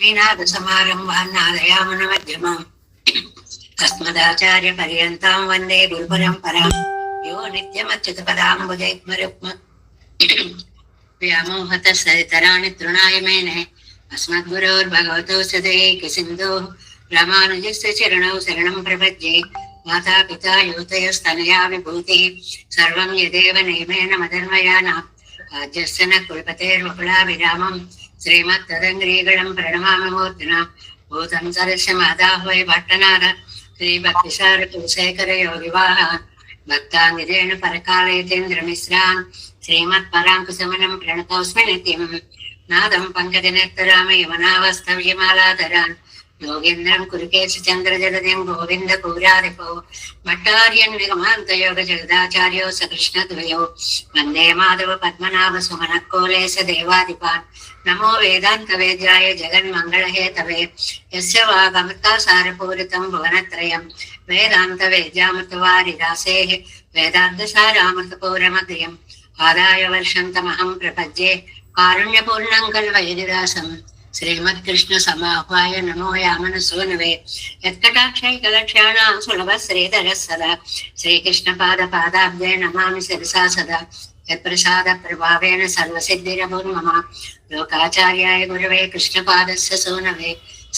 శ్రీనాథసమారంభాन् నాదయామునమధ్యమాम् अस्मदाचार्यपर्यन्तां वन्दे गुरुपरम्परां यो नित्यमच्युतपदाम्बुजैग्मरुक्म व्यामोहतस्तराणि तृणाय मेने अस्मद्गुरोर्भगवतो सदैकसिन्धोः रामानुजस्य चरणौ शरणं प्रपद्ये माता पिता युवतयस्तनया विभूतिः सर्वं यदेव नियमेन मदन्वयाना आद्यस्य न कुलपतेर्वकुलाभिरामम् श्रीमत्तदङ्ग्रीगणं प्रणमामि मूर्तिना भूतं सरस्य मादाह्वय भट्टनाथ श्रीभक्तिसार कुलशेखर योगिवाहान् भक्ताङ्गिरेण परकालयतीन्द्रमिश्रान् श्रीमत्पराङ्कुशमनं प्रणतोऽस्मि नित्यं नादं पङ्कजनेत्तराम यमनावस्तव्यमालाधरान् योगेन्द्रं कुरुकेशचन्द्रजलदिं गोविन्दपूरादिपो भट्टार्यन् निगमान्तयोगजगदाचार्यो स कृष्णद्वयो वन्दे माधव पद्मनाभ सुमनक्कोलेश देवादिपान् नमो वेदान्तवेद्याय जगन्मङ्गलहेतवे यस्य वागमृतासारपूरितं भुवनत्रयं वेदान्तवेद्यामृतवारिरासेः वेदान्तसारामृतपूरमद्रियम् आदाय वर्षन्तमहं प्रपद्ये कारुण्यपूर्णं कल्वयदिदासं श्रीमत्कृष्णसमाह्वाय नमो यामनसूनवे यत्कटाक्षैकलक्ष्याणां सुलभश्रीधरः सदा श्रीकृष्णपादपादाब्दे नमामि शिरसा सदा यत्प्रसादप्रभावेन सर्वसिद्धिरभूर्मम लोकाचार्याय गुरवे कृष्णपादस्य सूनवे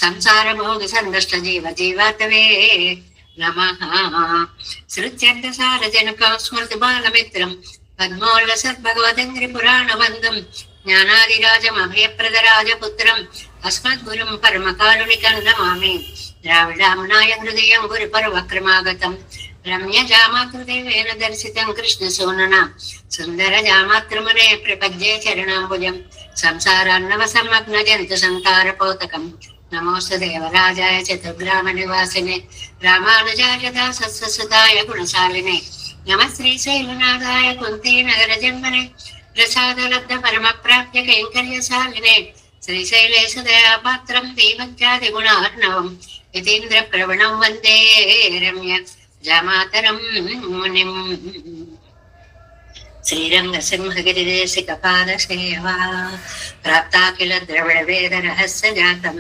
संसारभोगसङ्गष्टजीवजीवातवे नमः। श्रुत्यर्थसारजनकं स्मृतिबालमित्रं पद्मोल्लसद्भगवदङ्घ्रिपुराणवन्दं ज्ञानादिराजमभयप्रदराजपुत्रम् अस्मद्गुरुं परमकारुणिकं नमामि। द्राविडाम्नाय हृदयं गुरुपरवक्रमागतं रम्यजामातृदेवेन दर्शितं कृष्णसूनना सुन्दरजामातृमुने प्रपद्ये चरणाम्बुजं संसारान्नवसंमग्नजन्तुसंकारपोतकं नमोऽस्तु देवराजाय चतुर्ग्रामनिवासिने रामानुजाय दासस्वसुताय गुणशालिने नमः श्रीशैलनाथाय कुन्तीनगरजन्मने प्रसादलब्ध परमप्राप्य कैङ्कर्यशालिने श्रीशैलेशदयापात्रं दीपज्ञादिगुणार्णवं यतीन्द्रप्रवणं वन्दे रम्य जामातरं मुनिम्। श्रीरङ्गसिंहगिरिदेशिकपादसेवा प्राप्ता किल द्रविडवेदरहस्यजातं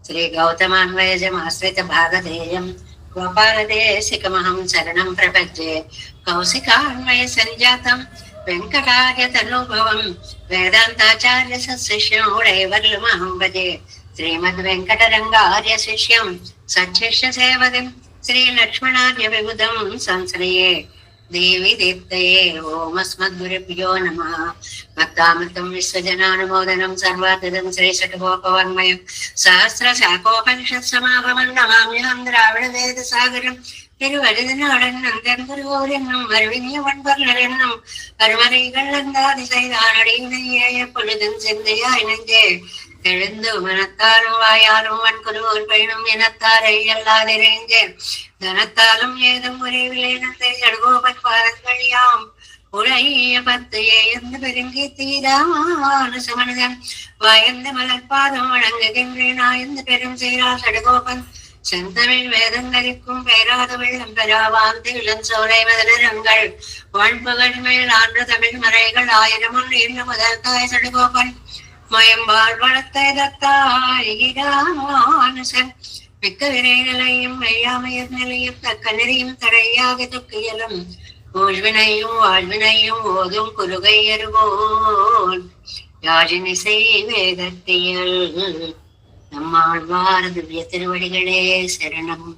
श्रीगौतमान्वयजमाश्रितभागधेयं गोपालदेशिकमहं शरणं प्रपद्ये कौशिकान्वयसञ्जातं वेङ्कटार्यतनुभवं वेदान्ताचार्यशिष्यं उडैवर्लुमहं भजे श्रीमद्वेङ्कटरङ्गार्यशिष्यं सच्छिष्यसेवतिं श्रीलक्ष्मणार्यविबुधं संश्रये देवी दीप्तये ओमस्मद्गुरुभ्यो नमः। भक्तामृतं विश्वजनानुमोदनं सर्वादं श्रीषट्कोपवाङ्मयं सहस्रशाकोपनिषत्समागमं नमाम्यहं द्राविडवेदसागरं திருவழுதினாடன்னம் திருவோரென்னும் மறுவினியவன் பர்லரென்னும் பருமறைகள் அந்தாதிசைதானடியினையே பொழுதும் சிந்தையாய் நெஞ்சே எழுந்து மனத்தாலும் வாயாலும் வன்குருவோர் பயணம் இனத்தாரை எல்லாதிரைஞ்சே தனத்தாலும் ஏதும் உரைவிலே நந்தை சடுகோபன் பாதங்கள் யாம் உழைய பத்து ஏந்து பெருங்கி தீரான சுமனதன் வாயந்து மலர்பாதம் வழங்குகின்றேன் ஆயந்து பெரும் சீரா சடுகோபன் செந்தமிழ் வேதங்கரிக்கும் பெயராத வெள்ளம் பெறாவாந்து இளஞ்சோலை மதரங்கள் வான்புகள் மேல் ஆண்டு தமிழ் மறைகள் ஆயிரமும் நீண்ட முதல் தாய் சடுகோபன் மயம்பால் வளர்த்த தத்தாயிரானுசன் மிக்க விரை நிலையும் மெய்யாமையர் நிலையும் தக்க நெறியும் தரையாக துக்கியலும் ஊழ்வினையும் வாழ்வினையும் ஓதும் குருகை அருகோன் யாழினிசை வேதத்தியல் நம்மாழ்வார் திவ்ய திருவடிகளே சரணம்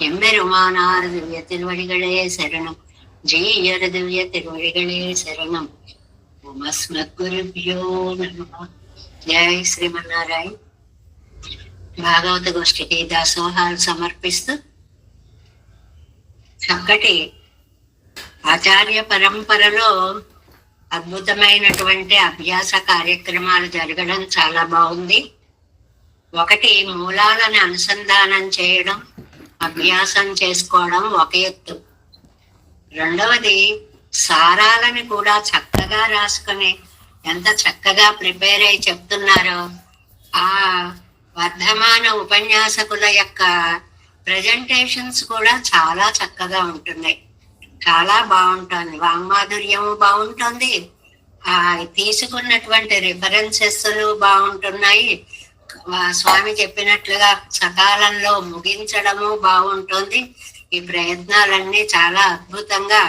எம்பெருமானார் திவ்ய திருவடிகளே சரணம் ஜீயர் திவ்ய திருவடிகளே சரணம் ఓమస్మద్గురుభ్యో నమః. జై శ్రీమన్నారాయణ. భాగవత గోష్ఠికి దాసోహాలు సమర్పిస్తూ చక్కటి ఆచార్య పరంపరలో అద్భుతమైనటువంటి అభ్యాస కార్యక్రమాలు జరగడం చాలా బాగుంది. ఒకటి మూలాలను అనుసంధానం చేయడం, అభ్యాసం చేసుకోవడం ఒక ఎత్తు. రెండవది సారాలని కూడా చక్కగా రాసుకొని ఎంత చక్కగా ప్రిపేర్ అయి చెప్తున్నారో ఆ వర్ధమాన ఉపన్యాసకుల యొక్క ప్రజెంటేషన్స్ కూడా చాలా చక్కగా ఉంటున్నాయి. చాలా బాగుంటుంది, వాంగ్మాధుర్యం బాగుంటుంది, తీసుకున్నటువంటి రిఫరెన్సెస్ బాగుంటున్నాయి. స్వామి చెప్పినట్లుగా సకాలంలో ముగించడము బాగుంటుంది. ఈ ప్రయత్నాలన్నీ చాలా అద్భుతంగా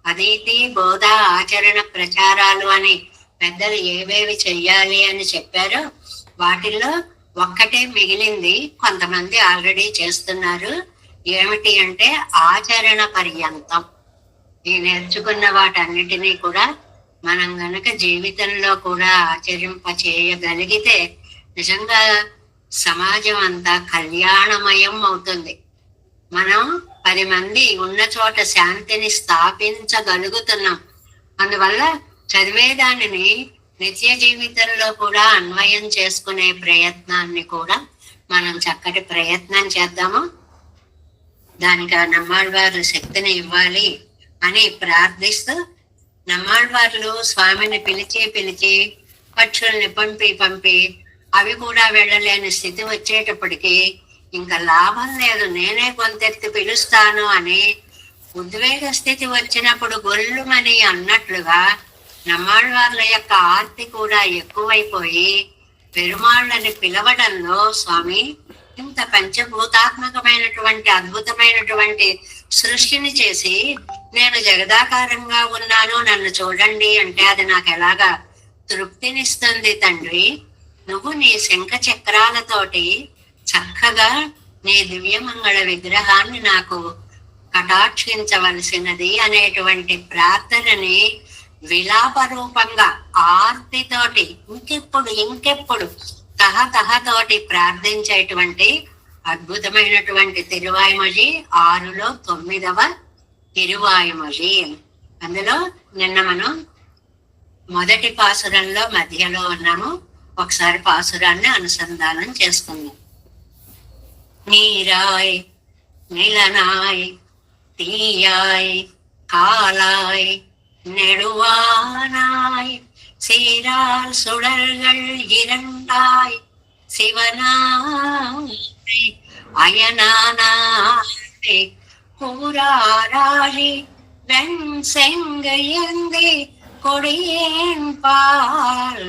అదితి బోధ ఆచరణ ప్రచారాలు అని పెద్దలు ఏవేవి చెయ్యాలి అని చెప్పారో వాటిల్లో ఒక్కటే మిగిలింది, కొంతమంది ఆల్రెడీ చేస్తున్నారు. ఏమిటి అంటే ఆచరణ పర్యంతం. ఈ నేర్చుకున్న వాటన్నిటినీ కూడా మనం గనక జీవితంలో కూడా ఆచరింప చేయగలిగితే నిజంగా సమాజం అంతా కళ్యాణమయం అవుతుంది. మనం 10 మంది ఉన్న చోట శాంతిని స్థాపించగలుగుతున్నాం. అందువల్ల చదివేదానిని నిత్య జీవితంలో కూడా అన్వయం చేసుకునే ప్రయత్నాన్ని కూడా మనం చక్కటి ప్రయత్నం చేద్దాము. దానికి నమ్మాళ్వారు శక్తిని ఇవ్వాలి అని ప్రార్థిస్తూ, నమ్మాళ్వార్లు స్వామిని పిలిచి పక్షుల్ని పంపి అవి కూడా వెళ్ళలేని స్థితి వచ్చేటప్పటికి ఇంకా లాభం లేదు, నేనే కొంతెత్తి పిలుస్తాను అని ఉద్వేగ స్థితి వచ్చినప్పుడు గొల్లుమని అన్నట్లుగా నమ్మాళ్వార్ల యొక్క ఆర్తి కూడా ఎక్కువైపోయి పెరుమాళ్ళని పిలవడంలో స్వామి ఇంత పంచభూతాత్మకమైనటువంటి అద్భుతమైనటువంటి సృష్టిని చేసి నేను జగదాకారంగా ఉన్నాను, నన్ను చూడండి అంటే అది నాకు ఎలాగా తృప్తినిస్తుంది తండ్రి. నువ్వు నీ శంఖ చక్రాలతోటి చక్కగా నీ దివ్యమంగళ విగ్రహాన్ని నాకు కటాక్షించవలసినది అనేటువంటి ప్రార్థనని విలాప రూపంగా ఆర్తితోటి ఇంకెప్పుడు తహతోటి ప్రార్థించేటువంటి అద్భుతమైనటువంటి తిరువాయుమొഴി 6లో 9వ తిరువాయుమొഴി. అందులో నిన్న మనం మొదటి పాసురంలో మధ్యలో ఉన్నాము. ఒకసారి పాసురాన్ని అనుసంధానం చేసుకుందాం. நீராய் நிலனாய் தீயாய் காலாய் நெடுவானாய் சீரால் சுடர்கள் இரண்டாய் சிவனாய் அயனானாய் கூறாராழி வெண் செங்கையந்தி கொடியேன் பால்வாராய்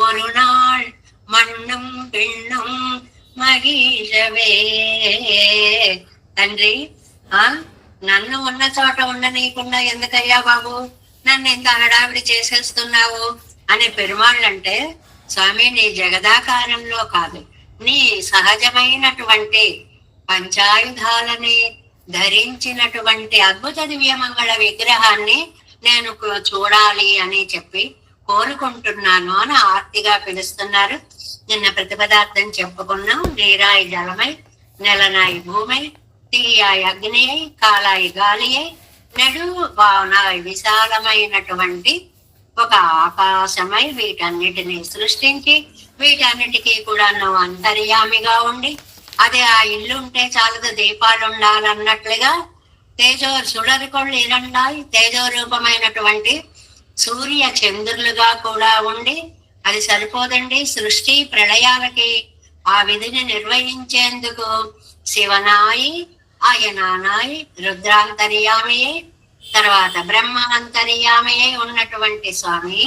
ஒரு நாள் மண்ணும் பின்னும் మగిజవే. తండ్రి, నన్ను ఉన్న చోట ఉండనీయకుండా ఎందుకయ్యా బాబు నన్ను ఎంత హడావిడి చేసేస్తున్నావు అని పెరుమాళ్ళంటే, స్వామి నీ జగదాకారంలో కాదు, నీ సహజమైనటువంటి పంచాయుధాలని ధరించినటువంటి అద్భుత దివ్యమంగళ విగ్రహాన్ని నేను చూడాలి అని చెప్పి కోరుకుంటున్నాను అని ఆర్తిగా పిలుస్తున్నారు. నిన్న ప్రతిపదార్థం చెప్పుకున్నాం. నీరాయి జలమై, నెలనాయి భూమై, తీయాయి అగ్ని అయి, కాలాయి గాలి అయి, నెడు వానాయి విశాలమైనటువంటి ఒక ఆకాశమై వీటన్నిటిని సృష్టించి వీటన్నిటికీ కూడా నువ్వు అంతర్యామిగా ఉండి, అదే ఆ ఇల్లు ఉంటే చాలదు దీపాలు ఉండాలన్నట్లుగా తేజో సుడరికొళ్ళు ఇరండాయి తేజో రూపమైనటువంటి సూర్య చంద్రులుగా కూడా ఉండి, అది సరిపోదండి సృష్టి ప్రళయాలకి ఆ విధిని నిర్వహించేందుకు శివనాయి ఆయనానాయి రుద్రాంతర్యామియే తర్వాత బ్రహ్మాంతర్యామియే ఉన్నటువంటి స్వామి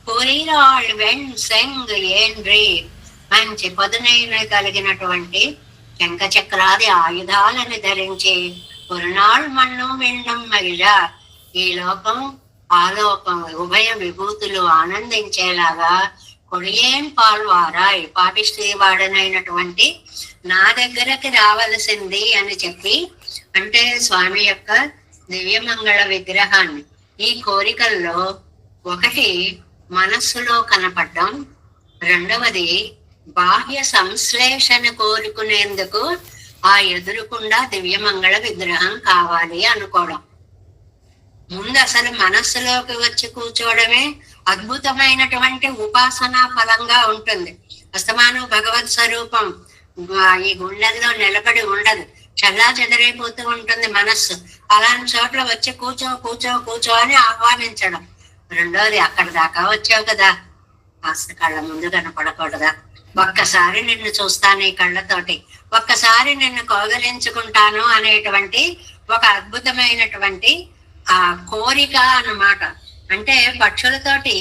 పూరిరాళ్ వెణ్ సెంగ్ ఏండ్రి మంచి పదునైన కలిగినటువంటి శంఖ చక్రాది ఆయుధాలను ధరించి పురునాళ్ మన్ను విండం మగిళ ఈ లోకం ఆలోకం ఉభయ విభూతులు ఆనందించేలాగా కొడియేన్ పాల్వారాయ్ పాపిష్టి వాడనైనటువంటి నా దగ్గరకి రావలసింది అని చెప్పి, అంటే స్వామి యొక్క దివ్యమంగళ విగ్రహాన్ని ఈ కోరికల్లో ఒకటి మనస్సులో కనపడడం, రెండవది బాహ్య సంశ్లేషణ కోరుకునేందుకు ఆ ఎదురుకుండా దివ్యమంగళ విగ్రహం కావాలి అనుకోవడం. ముందు అసలు మనస్సులోకి వచ్చి కూర్చోవడమే అద్భుతమైనటువంటి ఉపాసనా ఫలంగా ఉంటుంది. అస్తమానం భగవత్ స్వరూపం ఈ గుండెల్లో నిలబడి ఉండదు, చల్లా చెదరైపోతూ ఉంటుంది మనస్సు. అలాంటి చోట్ల వచ్చి కూర్చో అని ఆహ్వానించడం. రెండోది, అక్కడ దాకా వచ్చావు కదా, కాస్త కళ్ళ ముందు కనపడకూడదా, ఒక్కసారి నిన్ను చూస్తాను ఈ కళ్ళతోటి, ఒక్కసారి నిన్ను కౌగలించుకుంటాను అనేటువంటి ఒక అద్భుతమైనటువంటి ఆ కోరిక అన్నమాట. అంటే పక్షులతోటి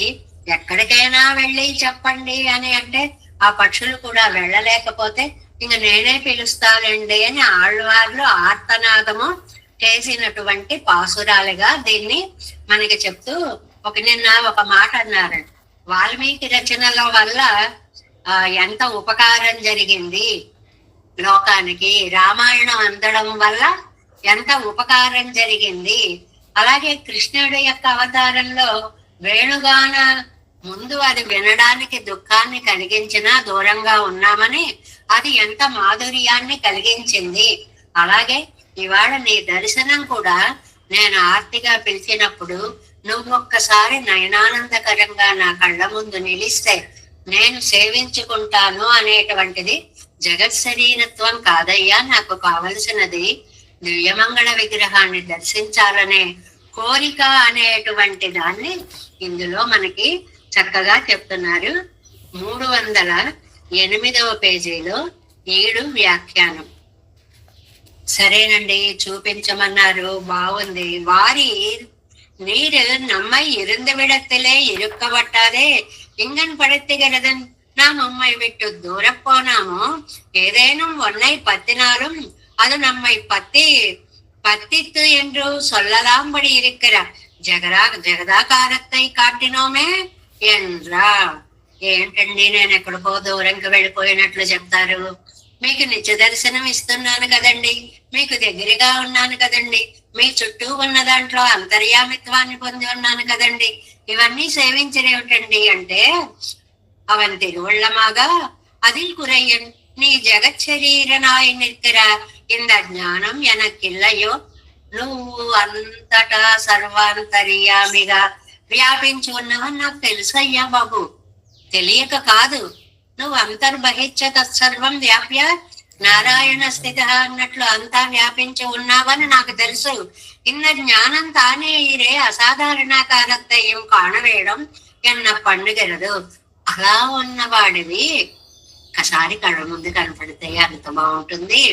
ఎక్కడికైనా వెళ్ళి చెప్పండి అని అంటే ఆ పక్షులు కూడా వెళ్ళలేకపోతే ఇంక నేనే పిలుస్తానండి అని ఆళ్వార్లు ఆర్తనాదము చేసినటువంటి పాసురాలుగా దీన్ని మనకి చెప్తూ నిన్న ఒక మాట అన్నారు. వాల్మీకి రచనల వల్ల ఎంత ఉపకారం జరిగింది లోకానికి, రామాయణం అందడం వల్ల ఎంత ఉపకారం జరిగింది, అలాగే కృష్ణుడి యొక్క అవతారంలో వేణుగాన ముందు అది వినడానికి దుఃఖాన్ని కలిగించినా దూరంగా ఉన్నామని అది ఎంత మాధుర్యాన్ని కలిగించింది. అలాగే ఇవాళ నీ దర్శనం కూడా నేను ఆర్తిగా పిలిచినప్పుడు నువ్వొక్కసారి నయనానందకరంగా నా కళ్ళ ముందు నిలిస్తే నేను సేవించుకుంటాను అనేటువంటిది జగత్ శరీరత్వం కాదయ్యా. నాకు కావలసినది దివ్యమంగళ విగ్రహాన్ని దర్శించాలనే కోరిక అనేటువంటి దాన్ని ఇందులో మనకి చక్కగా చెప్తున్నారు. 308వ పేజీలో 7 వ్యాఖ్యానం. సరేనండి, చూపించమన్నారు, బాగుంది. వారి நீரு நம்மை இருந்து விடத்திலே இருக்கப்பட்டாதே இங்கன் படுத்துகிறது. நாம் உம்மை விட்டு தூர போனாமோ ஏதேனும் ஒன்னை பத்தினாலும் அது நம்மை பத்தித்து என்று சொல்லலாம்படி இருக்கிறார். జగదాకారத்தை కాటినోమే ఎంద్రా. ఏంటండి నేను ఎక్కడికో దూరంకి వెళ్ళిపోయినట్లు చెప్తారు? మీకు నిత్య దర్శనం ఇస్తున్నాను కదండి, మీకు దగ్గరగా ఉన్నాను కదండి, మీ చుట్టూ ఉన్న దాంట్లో అంతర్యామిత్వాన్ని పొంది ఉన్నాను కదండి, ఇవన్నీ సేవించరేమిటండి అంటే அவன் திருவள்ளமாக அதில் குறையன் நீ జగచ్చరీరనాయి నిత్తిర ఇంద జ్ఞానం ఎనకిల్లయో నువ్వు అంతటా సర్వాంతర్యామిగా వ్యాపించి ఉన్నవని నాకు తెలుసయ్యా బాబు. తెలియక కాదు, నువ్వు అంతర్బహిచ్చ తత్సర్వం వ్యాప్య నారాయణ స్థిత అన్నట్లు అంతా వ్యాపించి ఉన్నావని నాకు తెలుసు. ఇన్న జ్ఞానం తానే ఇరే అసాధారణ కారత్తయ్యం కాణవేయడం ఎన్న పండుగలదు. అలా ఉన్నవాడివి ఒకసారి కళ్ళ ముందు కనపడితే అంత బాగుంటుంది.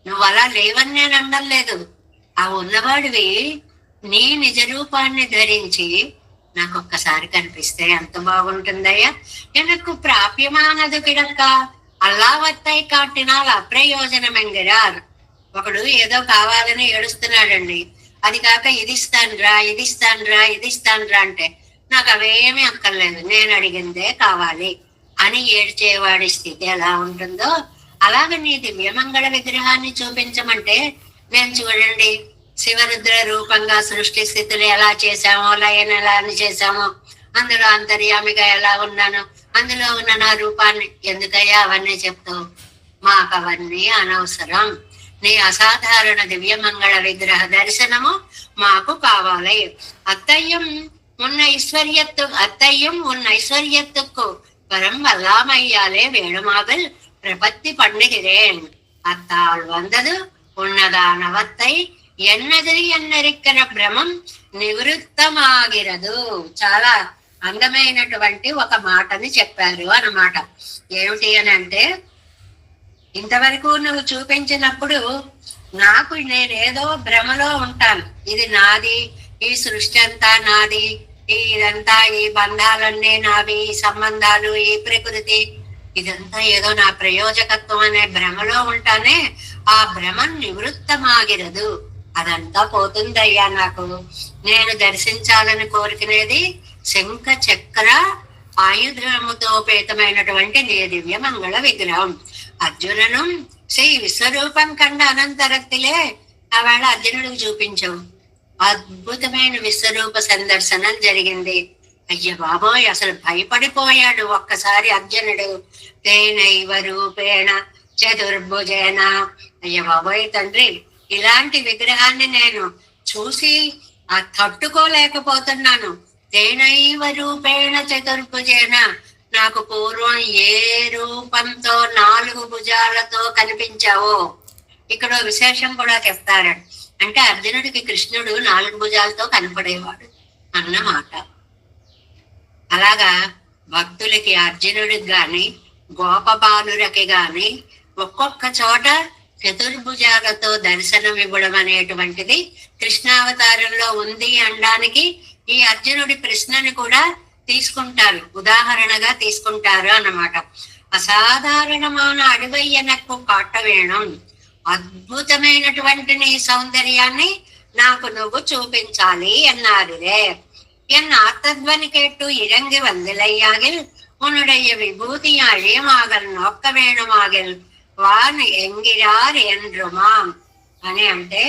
నువ్వు అలా లేవని నేను అనలేదు. ఆ ఉన్నవాడివి నీ నిజ రూపాన్ని ధరించి నాకు ఒక్కసారి కనిపిస్తే ఎంత బాగుంటుందయ్యా. ఎనకు ప్రాప్యమానదు కిడక్క అల్లావత్తాయి కాటినాలు అప్రయోజనమెంగిరారు. ఒకడు ఏదో కావాలని ఏడుస్తున్నాడండి, అది కాక ఇది ఇస్తానురా ఇది ఇస్తానురా ఇది ఇస్తానురా అంటే నాకు అవేమీ అక్కర్లేదు, నేను అడిగిందే కావాలి అని ఏడ్చేవాడి స్థితి ఎలా ఉంటుందో అలాగే నీ దివ్యమంగళ విగ్రహాన్ని చూపించమంటే నేను చూడండి శివరుద్ర రూపంగా సృష్టి స్థితులు ఎలా చేశామో, లయన ఎలా చేశామో, అందులో అంతర్యామిగా ఎలా ఉన్నాను, అందులో ఉన్న నా రూపాన్ని ఎందుకయ్యా అవన్నీ చెప్తావు? మాకు అవన్నీ అనవసరం. నీ అసాధారణ దివ్యమంగళ విగ్రహ దర్శనము మాకు కావాలి. అత్తయ్యం ఉన్న ఐశ్వర్యత్తుకు பரம் வல்லாமையாலே வேணுமாகல் பிரபத்தி பண்ணுகிறேன். அத்தால் வந்தது ఉన్నదానవత్తై ఎన్నది ఎన్నరిக்கிற భ్రమం నివృత్తమాగిరదు. చాలా అందమైనటువంటి ఒక మాటని చెప్పారు అన్నమాట. ఏమిటి అని అంటే, ఇంతవరకు నువ్వు చూపించినప్పుడు నాకు నేనేదో భ్రమలో ఉంటాను, ఇది నాది, ఈ సృష్టి అంతా నాది, ఇదంతా ఈ బంధాలన్నీ నావి, ఈ సంబంధాలు, ఈ ప్రకృతి ఇదంతా ఏదో నా ప్రయోజకత్వం అనే భ్రమలో ఉంటానే. ఆ భ్రమ నివృత్తమాగిరదు, అదంతా పోతుందయ్యా. నాకు నేను దర్శించాలని కోరుకునేది శంఖ చక్ర ఆయుధముతోపేతమైనటువంటి నీ దివ్య మంగళ విగ్రహం. అర్జునను శ్రీ విశ్వరూపం కండ అనంతరక్తిలే ఆవేళ అర్జునుడికి చూపించవు. అద్భుతమైన విశ్వరూప సందర్శనం జరిగింది. అయ్య బాబోయ్, అసలు భయపడిపోయాడు ఒక్కసారి అర్జునుడు. తేనైవ రూపేణ చతుర్భుజేన. అయ్య బాబోయ్ తండ్రి, ఇలాంటి విగ్రహాన్ని నేను చూసి తట్టుకోలేకపోతున్నాను. తేనైవ రూపేణ చతుర్భుజేన, నాకు పూర్వం ఏ రూపంతో 4 భుజాలతో కనిపించావో. ఇక్కడ విశేషం కూడా చెప్తారు. అంటే అర్జునుడికి కృష్ణుడు 4 భుజాలతో కనపడేవాడు అన్నమాట. అలాగా భక్తులకి అర్జునుడికి గాని గోపబాలులకి గాని ఒక్కొక్క చోట చతుర్భుజాలతో దర్శనం ఇవ్వడం అనేటువంటిది కృష్ణావతారంలో ఉంది అనడానికి ఈ అర్జునుడి ప్రశ్నని కూడా తీసుకుంటారు, ఉదాహరణగా తీసుకుంటారు అన్నమాట. అసాధారణమైన అడివయ్యనకు కాటవేణం, అద్భుతమైనటువంటి నీ సౌందర్యాన్ని నాకు నువ్వు చూపించాలి అన్నారురే. ఎన్ ఆర్తధ్వని కేట్టు ఇరంగి వందిలయ్యాగిల్ உன்னுடைய விபூதி அழியமாகல் నొక్క వేణుమాగల్ వాన్ ఎంగిరార్ ఎండ్రుమాం అని. అంటే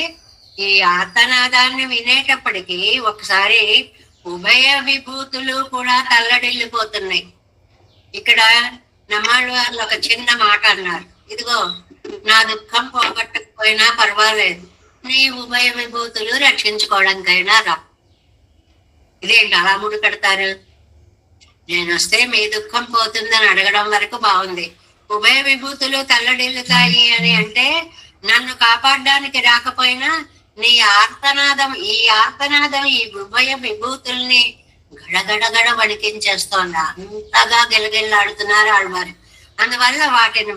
ఈ ఆర్తనాదాన్ని వినేటప్పటికీ ఒకసారి ఉభయ విభూతులు కూడా తల్లడిల్లిపోతున్నాయి. ఇక్కడ నమ్మాళ్ళ వాళ్ళు ఒక చిన్న మాట అన్నారు, ఇదిగో నా దుఃఖం పోగొట్టకపోయినా పర్వాలేదు, నీ ఉభయ విభూతులు రక్షించుకోవడానికైనా రా. ఇదేంటి అలా ముడి పెడతారు? నేను వస్తే మీ దుఃఖం పోతుందని అడగడం వరకు బాగుంది. ఉభయ విభూతులు తల్లడిల్లుతాయి అని అంటే నన్ను కాపాడడానికి రాకపోయినా నీ ఆర్తనాదం, ఈ ఆర్తనాదం ఈ ఉభయ విభూతుల్ని గడగడగడ వణికించేస్తోంది. అంతగా గిలగిల్లాడుతున్నారు ఆడవారు. అందువల్ల వాటిని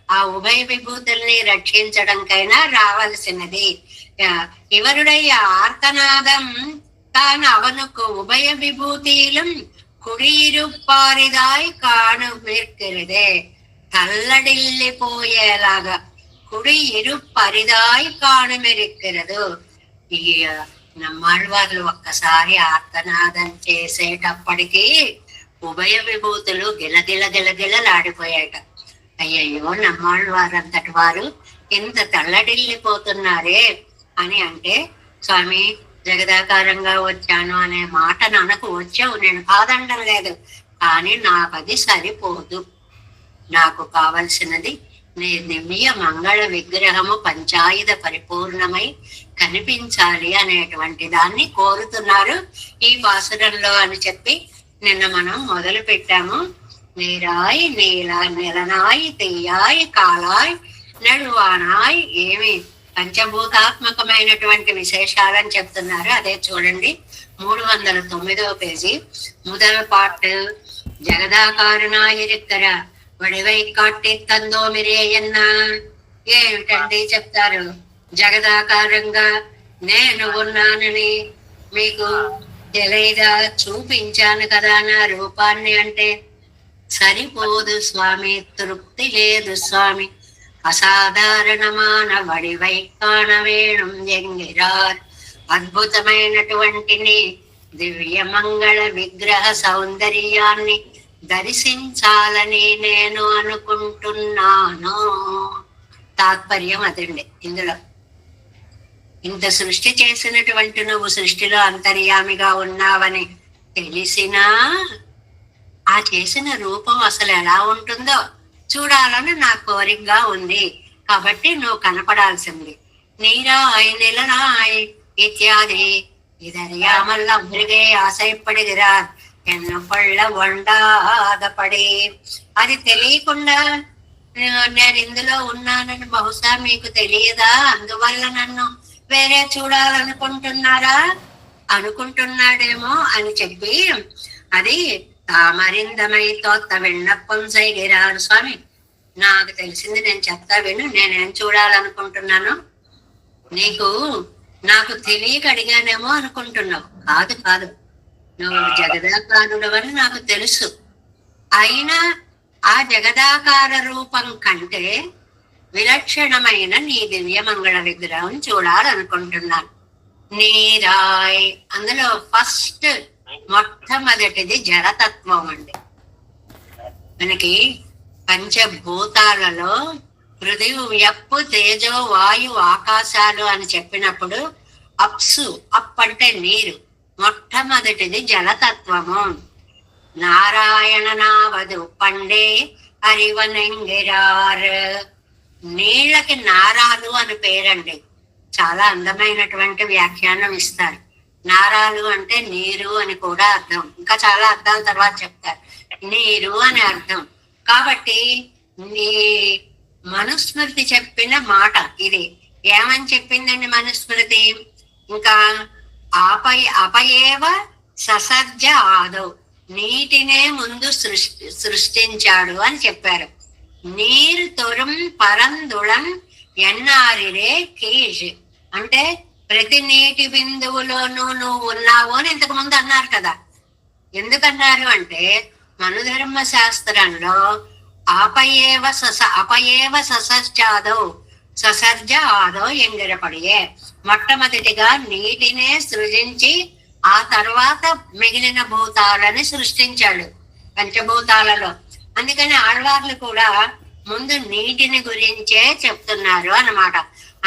ఆ ఉభయ విభూతుల్ని రక్షించడానికైనా రావాల్సినది. ఇవరుడై ఆర్తనాదం తాను అవనుకు ఉభయ విభూతిలం కుడియిరుప్పారిదాయ్ కాను మీర్కిరిదే. తల్లడిల్లిపోయేలాగా కుడి ఇరుప్పరిదాయ్ కాను మెరిక్కిరదు. ఈ నమ్మాళ్ళవార్లు ఒక్కసారి ఆర్తనాదం చేసేటప్పటికీ ఉభయ విభూతులు గిలగిల గిలగిలలాడిపోయాట. అయ్యయ్యో, నమ్మాళ్ళవారంతటి వారు ఇంత తల్లడిల్లిపోతున్నారే అని అంటే, స్వామి జగదాకారంగా వచ్చాను అనే మాట నాకు వచ్చావు, నేను కాదండం లేదు, కానీ నాకు అది సరిపోదు. నాకు కావలసినది నీ దివ్య మంగళ విగ్రహము పంచాయుధ పరిపూర్ణమై కనిపించాలి అనేటువంటి దాన్ని కోరుతున్నారు ఈ పాసురంలో అని చెప్పి నిన్న మనం మొదలు పెట్టాము. నీరాయ్ నీలా నిలనాయ్ తీయాయ్ కాలాయ్ నడువానాయ్, ఏమి పంచభూతాత్మకమైనటువంటి విశేషాలని చెప్తున్నారు. అదే చూడండి 309వ పేజీ முதல் பாட்டு. జగదాకారునాయిరిక్కర వడివై కాట్టి తందోమిరేయన్న. ఏమిటండి చెప్తారు? జగదాకారంగా నేను ఉన్నానని మీకు తెలియదా? చూపించాను కదా నా రూపాన్ని అంటే సరిపోదు స్వామి, తృప్తి లేదు స్వామి. అసాధారణమాన వడివై కాణవేణం ఎంగిరార్, అద్భుతమైనటువంటి దివ్య మంగళ విగ్రహ సౌందర్యాన్ని దర్శించాలని నేను అనుకుంటున్నాను. తాత్పర్యం అదండి. ఇందులో ఇంత సృష్టి చేసినటువంటి నువ్వు సృష్టిలో అంతర్యామిగా ఉన్నావని తెలిసినా ఆ చేసిన రూపం అసలు ఎలా ఉంటుందో చూడాలని నా కోరికగా ఉంది. కాబట్టి నువ్వు కనపడాల్సింది. నీరాయ్ నిలరాయ్ ఇత్యాది ఇదరియామల్ల అభిరిగే ఆశయపడిదిరార్ ఎన్ను పళ్ళ వండాదపడి. అది తెలియకుండా నేను ఇందులో ఉన్నానని బహుశా మీకు తెలియదా? అందువల్ల నన్ను వేరే చూడాలనుకుంటున్నారా? అనుకుంటున్నాడేమో అని చెప్పి అది తామరిందమై తోత్త విన్నప్పం సైగిరారు. స్వామి నాకు తెలిసింది నేను చెప్తా విను. నేనేం చూడాలనుకుంటున్నాను? నీకు నాకు తెలియక అడిగానేమో అనుకుంటున్నావు. కాదు కాదు, నువ్వు జగదాకారుడు అని నాకు తెలుసు. అయినా ఆ జగదాకార రూపం కంటే విలక్షణమైన నీ దివ్య మంగళ విగ్రహం చూడాలనుకుంటున్నాను. నీరాయ్, అందులో ఫస్ట్ మొట్టమొదటిది జలతత్వం అండి. మనకి పంచభూతాలలో పృథివీ, వ్యప్పు, తేజో, వాయు, ఆకాశాలు అని చెప్పినప్పుడు అప్సు, అప్ అంటే నీరు, మొట్టమొదటిది జలతత్వము. నారాయణ నావదు పండే అరివనంగిరార్, నీళ్ళకి నారాలు అని పేరండి. చాలా అందమైనటువంటి వ్యాఖ్యానం ఇస్తారు. నారాలు అంటే నీరు అని కూడా అర్థం. ఇంకా చాలా అర్థాల తర్వాత చెప్తారు. నీరు అని అర్థం. కాబట్టి నీ మనుస్మృతి చెప్పిన మాట ఇది. ఏమని చెప్పిందండి మనుస్మృతి? ఇంకా అపయేవ ససర్జ ఆదౌ, నీటినే ముందు సృష్టించాడు అని చెప్పారు. నీరు తొరం పరందుళం ఎన్నారిరే కీష్, అంటే ప్రతి నీటి బిందువులోనూ నువ్వు ఉన్నావు అని ఇంతకు ముందు అన్నారు కదా. ఎందుకన్నారు అంటే మనుధర్మ శాస్త్రంలో అపయేవ ససర్జాదో ససర్జ ఆదో ఎంగిరపడియే, మొట్టమొదటిగా నీటినే సృజించి ఆ తర్వాత మిగిలిన భూతాలని సృష్టించాడు పంచభూతాలలో. అందుకని ఆళ్వార్లు కూడా ముందు నీటిని గురించే చెప్తున్నారు అన్నమాట.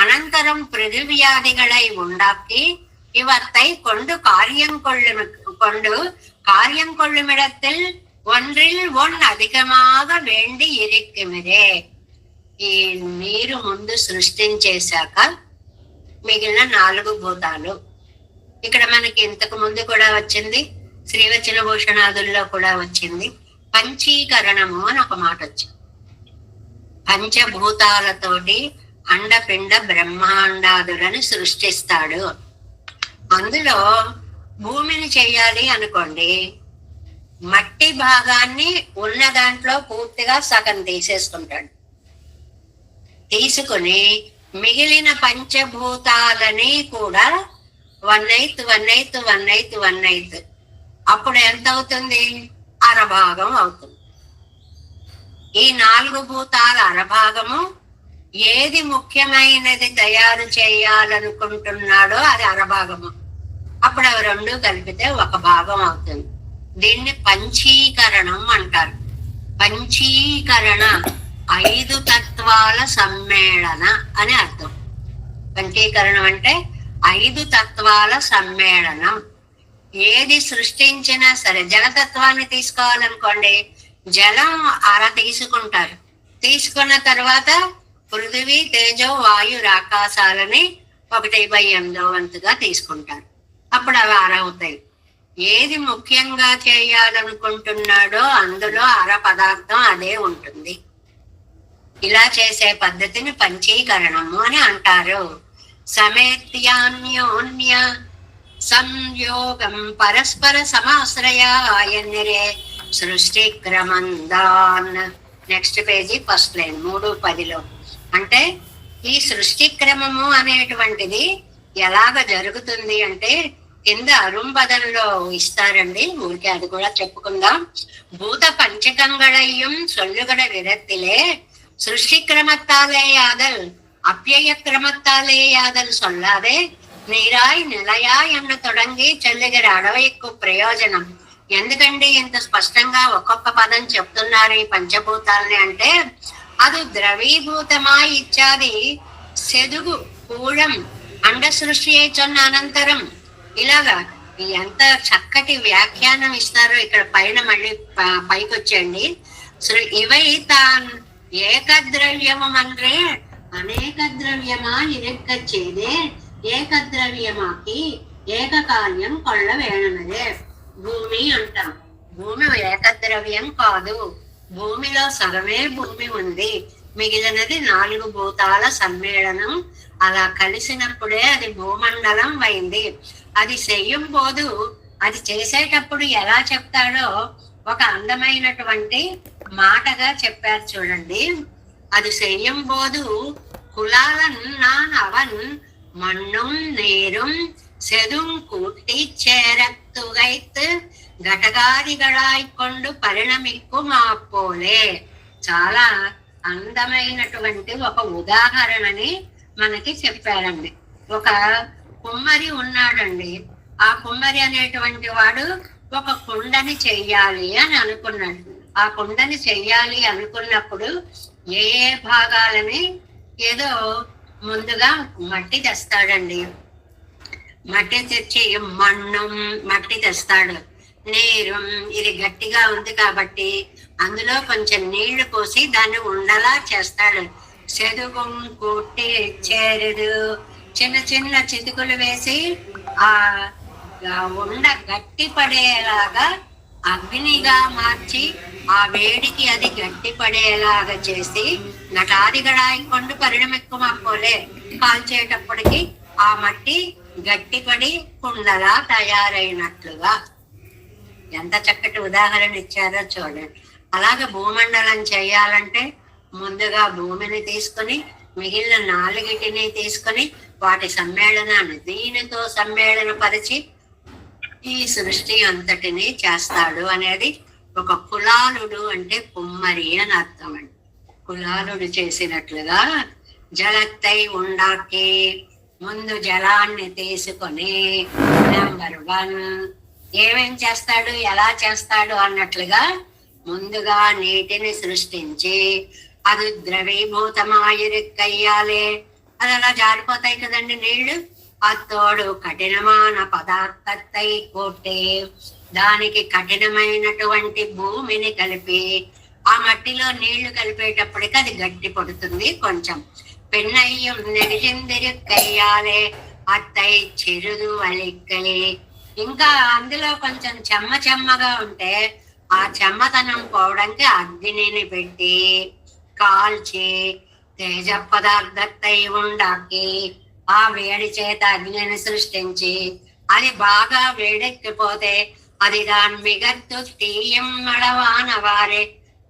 అనంతరం పృథివ్యాధిகளை உண்டாக்கி இவத்தை கொண்டு காரியம் கொள்ளுமிடத்தில் ஒன்றில் ஒன் அதிகமாக వేండి ఇరిక్కిమిరే. ఈ నీరు ముందు సృష్టించేశాక మిగిలిన 4 భూతాలు. ఇక్కడ మనకి ఇంతకు ముందు కూడా వచ్చింది, శ్రీవచన భూషణాదుల్లో కూడా వచ్చింది. పంచీకరణము అని ఒక మాట వచ్చింది. పంచభూతాలతోటి అండపిండ బ్రహ్మాండాదులను సృష్టిస్తాడు. అందులో భూమిని చెయ్యాలి అనుకోండి, మట్టి భాగాన్ని ఉన్న దాంట్లో పూర్తిగా సగం తీసేసుకుంటాడు. తీసుకుని మిగిలిన పంచభూతాలని కూడా 1/8 అప్పుడు ఎంత అవుతుంది? అరభాగం అవుతుంది. ఈ 4 భూతాల అరభాగము ఏది ముఖ్యమైనది తయారు చేయాలనుకుంటున్నాడో అది అరభాగము. అప్పుడు అవి 2 కలిపితే 1 భాగం అవుతుంది. దీన్ని పంచీకరణం అంటారు. పంచీకరణ 5 తత్వాల సమ్మేళన అని అర్థం. పంచీకరణం అంటే 5 తత్వాల సమ్మేళనం. ఏది సృష్టించినా సరే, జలతత్వాన్ని తీసుకోవాలనుకోండి, జలం తీసుకుంటారు. తీసుకున్న తర్వాత పృథివీ, తేజో, వాయు, ఆకాశాలని 1/8 తీసుకుంటారు. అప్పుడు అవి 6 అవుతాయి. ఏది ముఖ్యంగా చేయాలనుకుంటున్నాడో అందులో పదార్థం అదే ఉంటుంది. ఇలా చేసే పద్ధతిని పంచీకరణము అని అంటారు. సమేత్యాన్యోన్య సంయోగం పరస్పర సమాశ్రయాయనిరే సృష్టి క్రమందాన్. నెక్స్ట్ పేజీ ఫస్ట్ లైన్ 3:10లో. అంటే ఈ సృష్టి క్రమము అనేటువంటిది ఎలాగ జరుగుతుంది అంటే కింద అరుంబదంలో ఇస్తారండి, ఊరికే అది కూడా చెప్పుకుందాం. భూత పంచకంగళయ్యం సొల్లుగడ విరత్తిలే సృష్టి క్రమத்தாலேயாதல் அப்பிய கிரமத்தாலேயாதல் சொல்லாதே నీరాయ్ నిలయాయ్ అన్న తొడంగి చెల్లిగిరి అడవైకు ప్రయోజనం. ఎందుకండి ఇంత స్పష్టంగా ఒక్కొక్క పదం చెప్తున్నారు ఈ పంచభూతాలని అంటే, అది ద్రవీభూతమా ఇచ్చాది సెదుగు కూడం అండ సృష్టి చొన్న అనంతరం. ఇలాగా ఎంత చక్కటి వ్యాఖ్యానం ఇస్తారో ఇక్కడ పైన. మళ్ళీ పైకి వచ్చేయండి. ఇవై తాన్ ఏకద్రవ్యము అంటే అనేక ద్రవ్యమా ఇరెక్కచ్చేదే ఏకద్రవ్యమాకి ఏకకార్యం కొళ్ళ వేణమదే. భూమి అంటాం. భూమి ఏకద్రవ్యం కాదు. భూమిలో సగమే భూమి ఉంది, మిగిలినది 4 భూతాల సమ్మేళనం. అలా కలిసినప్పుడే అది భూమండలం అయింది. అది చెయ్యంబోదు, అది చేసేటప్పుడు ఎలా చెప్తాడో ఒక అందమైనటువంటి మాటగా చెప్పారు చూడండి. అది చెయ్యంబోదు కులాలన్ నాన్ అవన్ మన్నుం నీరుం செதும் கூட்டி சேரத்து வைத்து ఘటగాదిగడాయికొండు పరిణమిక్కుం పోలే. చాలా అందమైనటువంటి ఒక ఉదాహరణని మనకి చెప్పారండి. ఒక కుమ్మరి ఉన్నాడండి. ఆ కుమ్మరి అనేటువంటి వాడు ఒక కుండని చెయ్యాలి అని అనుకున్నాడు. ఆ కుండని చెయ్యాలి అనుకున్నప్పుడు ఏ ఏ భాగాలని ఏదో ముందుగా మట్టి తెస్తాడండి. మట్టి తెచ్చి మట్టి తెస్తాడు. నీరు ఇది గట్టిగా ఉంది కాబట్టి అందులో కొంచెం నీళ్లు పోసి దాన్ని ఉండలా చేస్తాడు. సెదుగు కొట్టి చేరుడు చిన్న చిన్న చితుకులు వేసి ఆ ఉండ గట్టి పడేలాగా అగ్నిగా మార్చి ఆ వేడికి అది గట్టి పడేలాగా చేసి ఘటాదిగడాయికొండు పరిణమిక్కుమపోలే కాల్చేటప్పటికి ఆ మట్టి గట్టిపడి కుండలా తయారైనట్లుగా. ఎంత చక్కటి ఉదాహరణ ఇచ్చారో చూడండి. అలాగే భూమండలం చేయాలంటే ముందుగా భూమిని తీసుకుని మిగిలిన 4 తీసుకుని వాటి సమ్మేళనాన్ని దీనితో సమ్మేళనపరిచి ఈ సృష్టి అంతటిని చేస్తాడు అనేది ఒక కులాలుడు అంటే కుమ్మరి అని అర్థం అండి. కులాలుడు చేసినట్లుగా జలత్తై ఉండాకి ముందు జలాన్ని తీసుకొని నెంబర్ 1 ఏమేం చేస్తాడు, ఎలా చేస్తాడు అన్నట్లుగా ముందుగా నీటిని సృష్టించి అది ద్రవీభూతమాయిరెక్కయ్యాలి. అది అలా జారిపోతాయి కదండి నీళ్లు. అత్తోడు కఠినమైన పదార్థై కొట్టి దానికి కఠినమైనటువంటి భూమిని కలిపి ఆ మట్టిలో నీళ్లు కలిపేటప్పటికి అది గట్టి పడుతుంది. కొంచెం పెన్నయ్యం నెగిజిందిరిక్కయ్యాలి అత్తై చెరుదు అలిక్కలి. ఇంకా అందులో కొంచెం చెమ్మగా ఉంటే ఆ చెమ్మతనం పోవడానికి అగ్నిని పెట్టి కాల్చి తేజ పదార్థై ఉండాకి ఆ వేడి చేత అగ్నిని సృష్టించి అది బాగా వేడెక్కిపోతే అది దాని మిగత్తు తీయం మడవాన వారే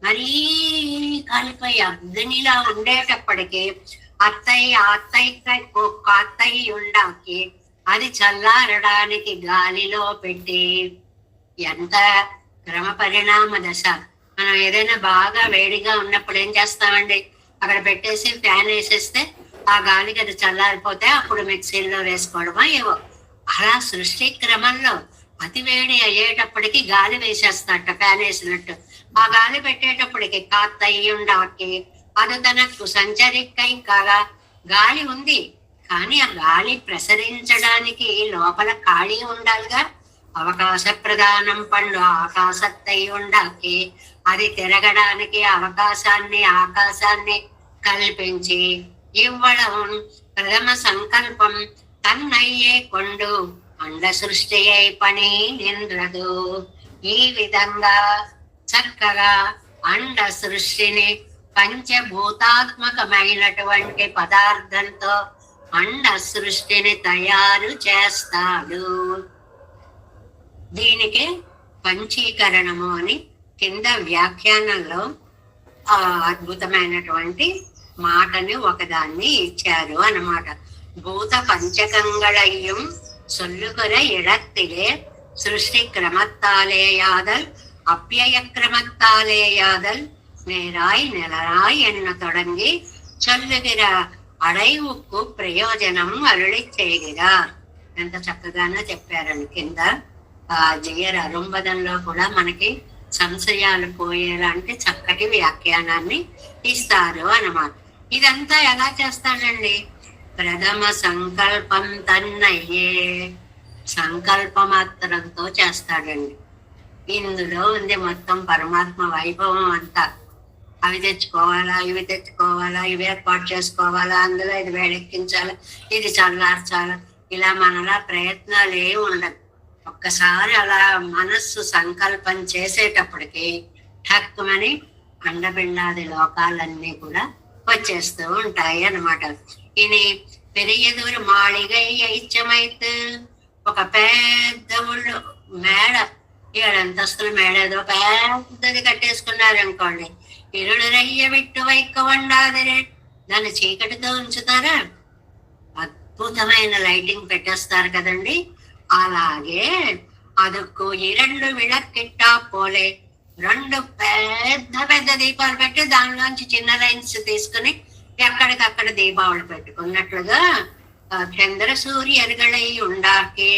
మరీ కలిపి అగ్నిలా ఉండేటప్పటికి అత్తయ్య ఉండాకి అది చల్లారడానికి గాలిలో పెట్టి. ఎంత క్రమ పరిణామ దశ. మనం ఏదైనా బాగా వేడిగా ఉన్నప్పుడు ఏం చేస్తామండి, అక్కడ పెట్టేసి ఫ్యాన్ వేసేస్తే ఆ గాలికి అది చల్లారిపోతే అప్పుడు మిక్సీలో వేసుకోవడమా ఏవో. అలా సృష్టి క్రమంలో అతి వేడి అయ్యేటప్పటికి గాలి వేసేస్తాట ఫ్యాన్ వేసినట్టు. ఆ గాలి పెట్టేటప్పటికి కాత్తయ్యుండాకి అది తనకు సంచరికై కాగా గాలి ఉంది, కానీ ఆ గాలి ప్రసరించడానికి లోపల ఖాళీ ఉండాలిగా. అవకాశ ప్రధానం పండు ఆకాశత్తై ఉండాకి అది తిరగడానికి ఆకాశాన్ని కల్పించి ఇవ్వడం ప్రథమ సంకల్పం తన్నయ్యే కొండు అండ సృష్టి అయి పని నింద్రదు. ఈ విధంగా చక్కగా అండ సృష్టిని పంచభూతాత్మకమైనటువంటి పదార్థంతో అండ సృష్టిని తయారు చేస్తాడు. దీనికి పంచీకరణము అని కింద వ్యాఖ్యానంలో అద్భుతమైనటువంటి మాటని ఒకదాన్ని ఇచ్చారు అన్నమాట. భూత పంచకంగళయ్యం சொல்லுகிற இடத்திலே சிருஷ்டி கிரமத்தாலேயாதல் அப்பிய கிரமத்தாலேயாதல் நேராய் நிலராய் என்ன தொடங்கி சொல்லுகிற అడైవుకు ప్రయోజనం అరుళి చేయగిరార్. ఎంత చక్కగానో చెప్పారని కింద జయర్ అరుంబదంలో కూడా మనకి సంశయాలు పోయేలాంటి చక్కటి వ్యాఖ్యానాన్ని ఇస్తారు అన్నమాట. ఇదంతా ఎలా చేస్తాడండి, ప్రథమ సంకల్పం తన్నయ్యే సంకల్ప మాత్రంతో చేస్తాడండి. ఇందులో ఉంది మొత్తం పరమాత్మ వైభవం అంతా. అవి తెచ్చుకోవాలా, ఇవి తెచ్చుకోవాలా, ఇవి ఏర్పాటు చేసుకోవాలా, అందులో ఇది వేడెక్కించాలా, ఇది చల్లార్చాలా, ఇలా మనలా ప్రయత్నాలు ఏమి ఉండదు. ఒక్కసారి అలా మనస్సు సంకల్పం చేసేటప్పటికి హక్కుమని అండపిండాది లోకాలన్నీ కూడా వచ్చేస్తూ ఉంటాయి అన్నమాట. ఇని పెరియదూరు మాళిగై ఐచ్యమైతు ఒక పెద్ద ఊళ్ళు మేడ, 7 అంతస్తుల మేడ ఏదో పెద్దది కట్టేసుకున్నారు అనుకోండి. ఇరుడు రయ్య విట్టు వైక్క వండాదిరే, దాన్ని చీకటితో ఉంచుతారా, అద్భుతమైన లైటింగ్ పెట్టేస్తారు కదండి. అలాగే అదొక్కు 2 విளக்கிட்டா పోలే 2 పెద్ద దీపాలు పెట్టి దానిలోంచి చిన్న లైన్స్ తీసుకుని ఎక్కడికక్కడ దీపావళి పెట్టుకున్నట్లుగా చంద్ర సూర్యరుగళై ఉండాకి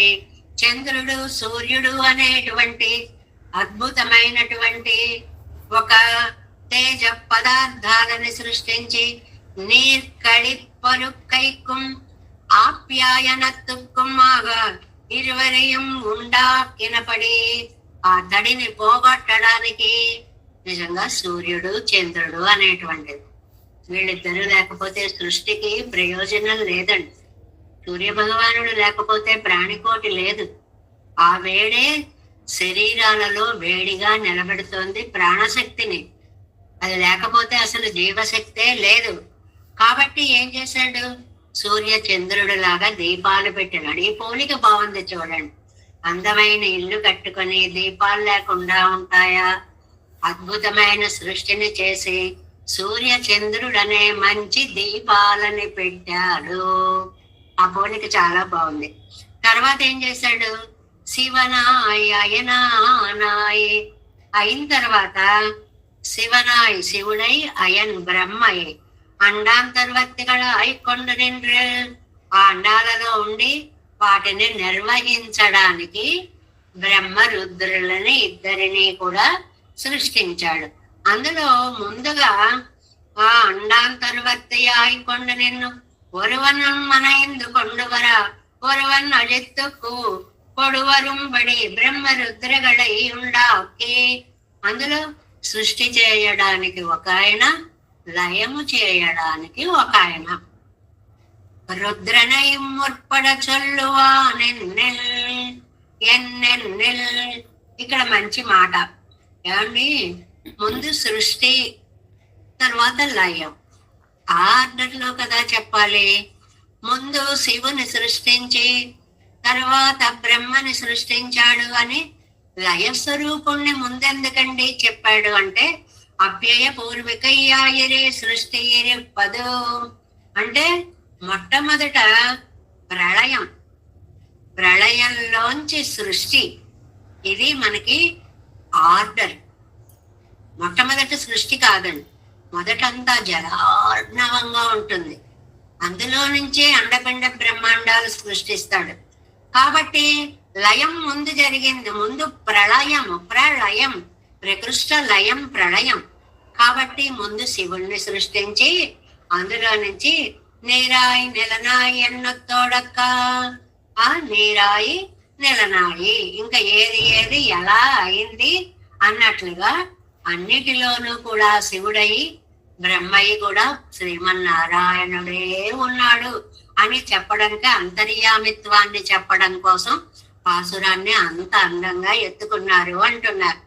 చంద్రుడు సూర్యుడు అనేటువంటి అద్భుతమైనటువంటి ఒక తేజ పదార్థాలని సృష్టించి నీర్కళిప్పరుకైకుం ఆప్యాయనత్తుకుం ఆగా ఇరువరయం ఉండాకినపడి ఆ తడిని పోగొట్టడానికి నిజంగా సూర్యుడు చంద్రుడు అనేటువంటిది. వీళ్ళిద్దరూ లేకపోతే సృష్టికి ప్రయోజనం లేదండి. సూర్య భగవానుడు లేకపోతే ప్రాణికోటి లేదు. ఆ వేడే శరీరాలలో వేడిగా నిలబెడుతోంది ప్రాణశక్తిని. అది లేకపోతే అసలు జీవశక్తే లేదు. కాబట్టి ఏం చేశాడు, సూర్య చంద్రుడు లాగా దీపాలు పెట్టినాడు. ఈ పోలిక బాగుంది చూడండి. అందమైన ఇల్లు కట్టుకొని దీపాలు లేకుండా ఉంటాయా? అద్భుతమైన సృష్టిని చేసి సూర్య చంద్రుడు అనే మంచి దీపాలని పెట్టాడు. ఆ పోలిక చాలా బాగుంది. తర్వాత ఏం చేశాడు, శివనాయ్ అయనానాయ్. అయిన తర్వాత శివనాయ్ శివుడై, అయన్ బ్రహ్మయ్ అండాంతర్వర్తిగళాయ్ కొండ నిன்று ఆ అండాలలో ఉండి వాటిని నిర్వహించడానికి బ్రహ్మ రుద్రులని ఇద్దరిని కూడా సృష్టించాడు. అందులో ముందుగా ఆ அண்டாந்தர்வத்தையாய் கொண்டு நின்னு ஒருவனும் மனைந்து கொண்டு வர ஒருவன் அழித்துக்கு కొడువరుంబడి బ్రహ్మ రుద్రగళై ఉండాకే. అందులో సృష్టి చేయడానికి ఒక ఆయన, లయము చేయడానికి ఒక ఆయన. రుద్రనై ముற்பడ చొల్లువానెన్నెల్ ఎన్నెన్నెల్. ఇక్కడ మంచి మాట ఏమండి, ముందు సృష్టి తర్వాత లయం, ఆర్డర్లో కదా చెప్పాలి. ముందు శివుని సృష్టించి తర్వాత బ్రహ్మని సృష్టించాడు అని లయ స్వరూపుణ్ణి ముందెందుకండి చెప్పాడు అంటే, అవ్యయ పూర్వికయ్యాయరే సృష్టి పదు అంటే మొట్టమొదట ప్రళయం, ప్రళయంలోంచి సృష్టి. ఇది మనకి ఆర్డర్. మొట్టమొదటి సృష్టి కాదండి, మొదటంతా జలార్ణవంగా ఉంటుంది. అందులో నుంచే అండపిండ బ్రహ్మాండాలు సృష్టిస్తాడు. కాబట్టి లయం ముందు జరిగింది, ముందు ప్రళయం. ప్రళయం ప్రకృష్ట లయం ప్రళయం. కాబట్టి ముందు శివుణ్ణి సృష్టించి అందులో నుంచి నీరాయి నెలనాయి ఎన్నొత్తోడక్క, ఆ నీరాయి నెలనాయి, ఇంకా ఏది ఏది ఎలా అయింది అన్నట్లుగా అన్నిటిలోనూ కూడా శివుడయి బ్రహ్మయ్య కూడా శ్రీమన్నారాయణుడే ఉన్నాడు అని చెప్పడానికి, అంతర్యామిత్వాన్ని చెప్పడం కోసం పాసురాన్ని అంత అందంగా ఎత్తుకున్నారు అంటున్నారు.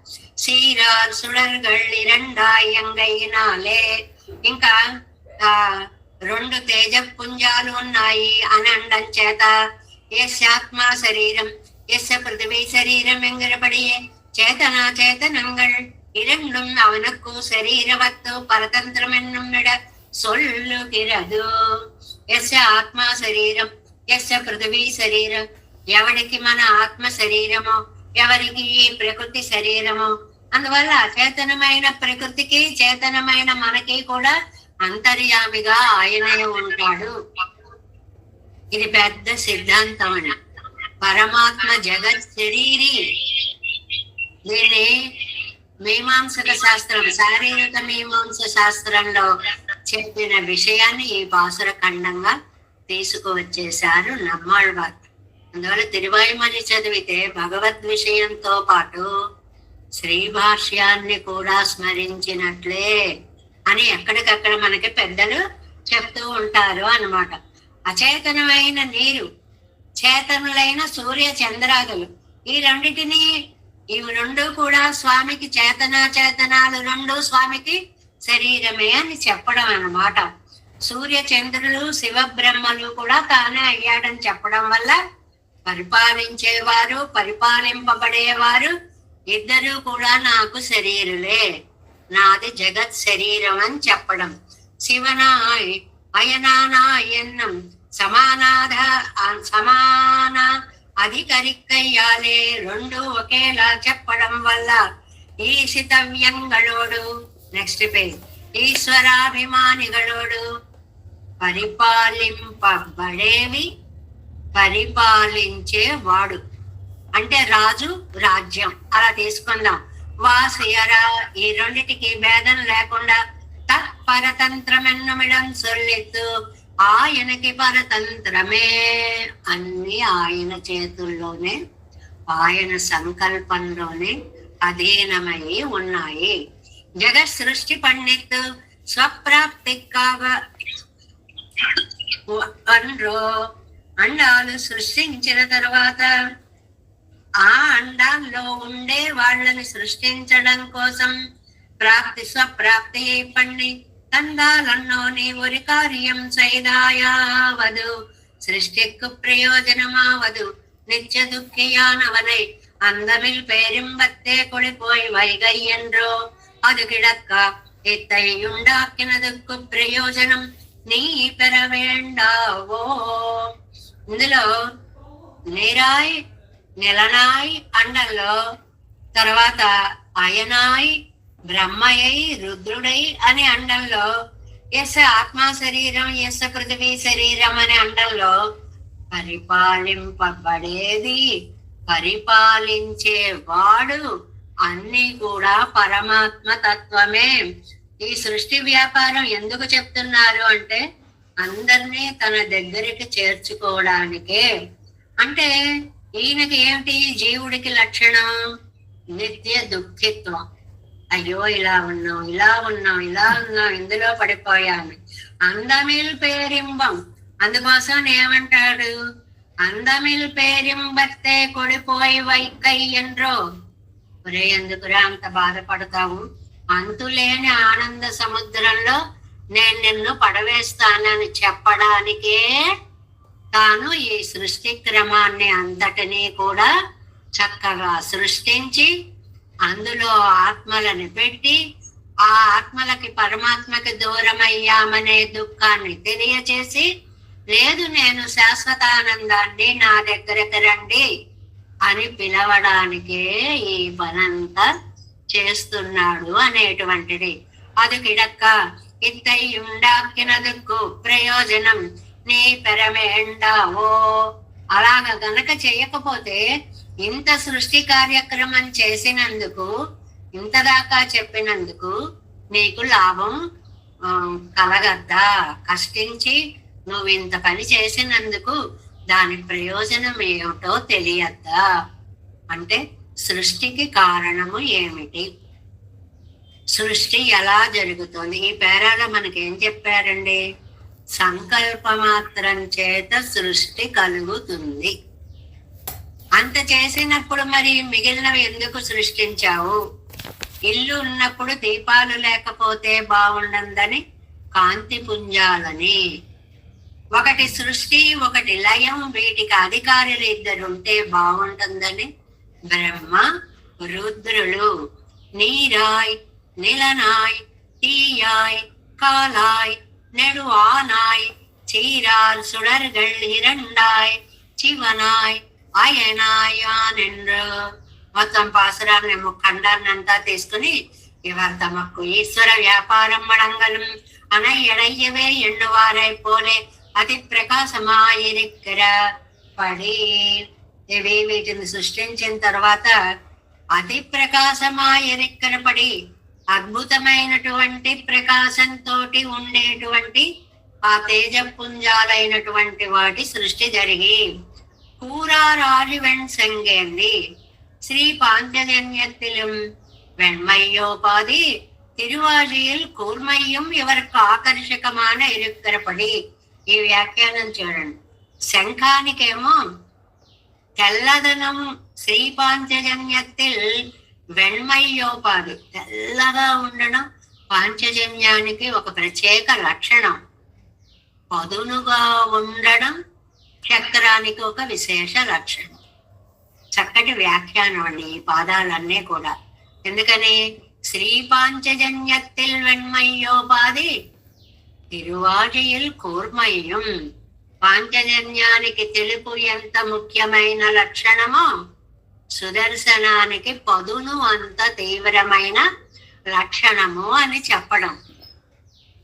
సీరార్ సుడర్గళ్ ఇరండాయంగైనాలే. ఇంకా రెండు తేజపుంజాలు ఉన్నాయి అని అనడం చేత యస్యాత్మ శరీరం యస్య పృథివీ శరీరం ఎంగరపడియే చేతనా చేతనంగళ్ இரண்டும் அவனுக்கு శరీరవత్తు పరతంత్రమెన్నుమిడ సొల్లుకిరదు. యస్య ఆత్మ శరీరం యస్య పృథివీ శరీరం. ఎవరికి మన ఆత్మ శరీరమో, ఎవరికి ఈ ప్రకృతి శరీరమో. అందువల్ల అచేతనమైన ప్రకృతికి చేతనమైన మనకి కూడా అంతర్యామిగా ఆయనే ఉంటాడు. ఇది పెద్ద సిద్ధాంతం అని. పరమాత్మ జగత్ శరీరి. దీన్ని మీమాంసక శాస్త్రం, శారీరక మీమాంస శాస్త్రంలో చెప్పిన విషయాన్ని ఈ పాసుర ఖండంగా తీసుకువచ్చేశారు నమ్మాళ్వార్. అందువల్ల తిరువాయుమని చదివితే భగవద్ విషయంతో పాటు శ్రీ భాష్యాన్ని కూడా స్మరించినట్లే అని ఎక్కడికక్కడ మనకి పెద్దలు చెప్తూ ఉంటారు అన్నమాట. అచేతనమైన నీరు, చేతనులైన సూర్య చంద్రాదులు, ఈ రెండిటిని, ఇవి రెండు కూడా స్వామికి చేతనాలు రెండు స్వామికి శరీరమే అని చెప్పడం అన్నమాట. సూర్య చంద్రులు శివ బ్రహ్మలు కూడా తానే అయ్యాడని చెప్పడం వల్ల పరిపాలించేవారు పరిపాలింపబడేవారు ఇద్దరు కూడా నాకు శరీరులే, నాది జగత్ శరీరం అని చెప్పడం. శివనాయ్ అయనానాయన్నం సమాన అధికరిక్కయ్యాలే రెండు ఒకేలా చెప్పడం వల్ల ఈశితవ్యంగళోడు. Next page. ఈశ్వరాభిమానిగళోడు పరిపాలింపబడేవి పరిపాలించేవాడు అంటే రాజు రాజ్యం అలా తీసుకుందాం. వాసియరా, ఈ రెండిటికి భేదం లేకుండా తత్పరతంత్రమెన్నుమిడం సొల్లిత్తు. ఆయనకి పరతంత్రమే, అన్ని ఆయన చేతుల్లోనే, ఆయన సంకల్పంలోనే అధీనమై ఉన్నాయి. జగత్ సృష్టి పండిత్ స్వప్రాప్తి కావ అండాలు సృష్టించిన తర్వాత ఆ అండాల్లో ఉండే వాళ్ళని సృష్టించడం కోసం ప్రాప్తి స్వప్రాప్తి పండి తందాలన్నోని ഒരു കാര്യം ചെയ്തായാവതു സൃഷ്ടിക്കു പ്രയോജനമാവതു നിത്യ ദുഃഖിയാനവനെ അന്തമിൽ പേരുമ്പത്തെ കൊളിപ്പോയി വൈകയ്യൻറോ അത് കിടക്ക ഇത്തയുണ്ടാക്കിനതുക്കു ప్రయోజనం నీ పెరవేండావో. ఇందులో నీరాయ్ నిలనాయ్ అండంలో, తర్వాత అయనాయ్ బ్రహ్మయై రుద్రుడై అని అండంలో, ఎస్ ఆత్మా శరీరం ఎస్ పృథివీ శరీరం అనే అండంలో పరిపాలింపబడేది పరిపాలించే వాడు అన్ని కూడా పరమాత్మ తత్వమే. ఈ సృష్టి వ్యాపారం ఎందుకు చెప్తున్నారు అంటే అందరినీ తన దగ్గరికి చేర్చుకోవడానికే. అంటే ఈయనకి ఏమిటి జీవుడికి లక్షణం? నిత్య దుఃఖిత్వం. అయ్యో ఇలా ఉన్నాం ఇలా ఉన్నాం ఇలా ఉన్నాం ఇందులో పడిపోయాను. అందమిల్ పేరింబం, అందుకోసం ఏమంటాడు? అందమిల్ పేరింబత్తే కొడిపోయి వైకై ఎండ్రో. ఒరే ఎందుకురా అంత బాధపడతావు? అంతులేని ఆనంద సముద్రంలో నేను నిన్ను పడవేస్తానని చెప్పడానికే తాను ఈ సృష్టి క్రమాన్ని అంతటినీ కూడా చక్కగా సృష్టించి అందులో ఆత్మలను పెట్టి ఆ ఆత్మలకి పరమాత్మకి దూరమయ్యామనే దుఃఖాన్ని తెలియచేసి, లేదు నేను శాశ్వతానందాన్ని నా దగ్గరకు రండి అని పిలవడానికే ఈ పనంతా చేస్తున్నాడు అనేటువంటిది. అది కిడక్క ఇత్తై ఉండాకినదుకు ప్రయోజనం నీ పెరమేండావో. అలాగ గనక చేయకపోతే ఇంత సృష్టి కార్యక్రమం చేసినందుకు, ఇంతదాకా చెప్పినందుకు నీకు లాభం కలగద్దా? కష్టించి నువ్వు ఇంత పని చేసినందుకు దాని ప్రయోజనం ఏమిటో తెలియద్దా? అంటే సృష్టికి కారణము ఏమిటి, సృష్టి ఎలా జరుగుతుంది? ఈ పేరాలో మనకేం చెప్పారండి? సంకల్పమాత్రం చేత సృష్టి కలుగుతుంది. అంత చేసినప్పుడు మరి మిగిలినవి ఎందుకు సృష్టించావు? ఇల్లు ఉన్నప్పుడు దీపాలు లేకపోతే బాగుండందని కాంతి పుంజాలని. ఒకటి సృష్టి ఒకటి లయం, వీటికి అధికారులు ఇద్దరుంటే బాగుంటుందని బ్రహ్మ రుద్రులు நீராய் நிலனாய் தீயாய் காலாய் நெடுவானாய் சீரார் சுடர்கள் இரண்டாய் చివనాయ్ అయనాయానెండ్రు. మొత్తం పాసురాన్ని ఖండాన్నంతా తీసుకుని ఇవర్ తమకు ఈశ్వర వ్యాపారం మడంగలం అన ఎడయ్యవే ఎన్నువారై పోలే అతి ప్రకాశమాయిరిక్కర పడి. ఇవి వీటిని సృష్టించిన తర్వాత అతి ప్రకాశమాయిరిక్కర పడి అద్భుతమైనటువంటి ప్రకాశంతో ఉండేటువంటి ఆ తేజపుంజాలైనటువంటి వాటి సృష్టి జరిగి கூறாராழி வெண் செங்கேந்தி ஸ்ரீ பாஞ்சஜன்யத்திலும் வெண்மையோபாதி తిరువాజిயில் కూర్మయ్యం ఇవరికి ఆకర్షకమాన ఇరుక్కరపడి. ఈ వ్యాఖ్యానం చూడండి. శంఖానికేమో తెల్లదనం, శ్రీపాంచజన్యத்தில் వెణ్మయ్యోపాది తెల్లగా ఉండడం పాంచజన్యానికి ఒక ప్రత్యేక లక్షణం. పదునుగా ఉండడం చక్రానికి ఒక విశేష లక్షణం. చక్కటి వ్యాఖ్యానం అండి ఈ పాదాలన్నీ కూడా. ఎందుకని శ్రీపాంచజన్యத்தில் వెణ్మయ్యోపాది తిరువాజిயில் కూర్మయ్యం. పాంచజన్యానికి తెలుపు ఎంత ముఖ్యమైన లక్షణమో సుదర్శనానికి పదును అంత తీవ్రమైన లక్షణము అని చెప్పడం.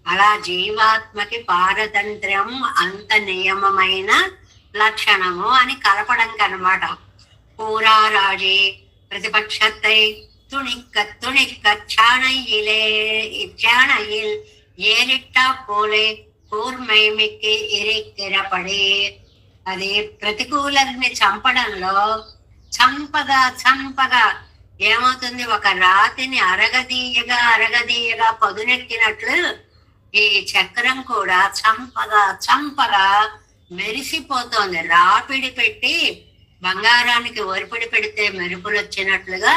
అలా జీవాత్మకి పారతంత్ర్యం అంత నియమమైన లక్షణము అని కలపడం కనమాట. పూరారాజే ప్రతిపక్షத்தை துணிக்க துணிக்க சாணையில் ஏறிட்டா போலே కూర్మై మిక్కి ఇరిక్కిరపడి. అది ప్రతికూలని చంపడంలో చంపగా ఏమవుతుంది? ఒక రాతిని అరగదీయగా పదునెక్కినట్లు ఈ చక్రం కూడా చంపగా మెరిసిపోతోంది. రాపిడి పెట్టి బంగారానికి ఒరిపిడి పెడితే మెరుపులు వచ్చినట్లుగా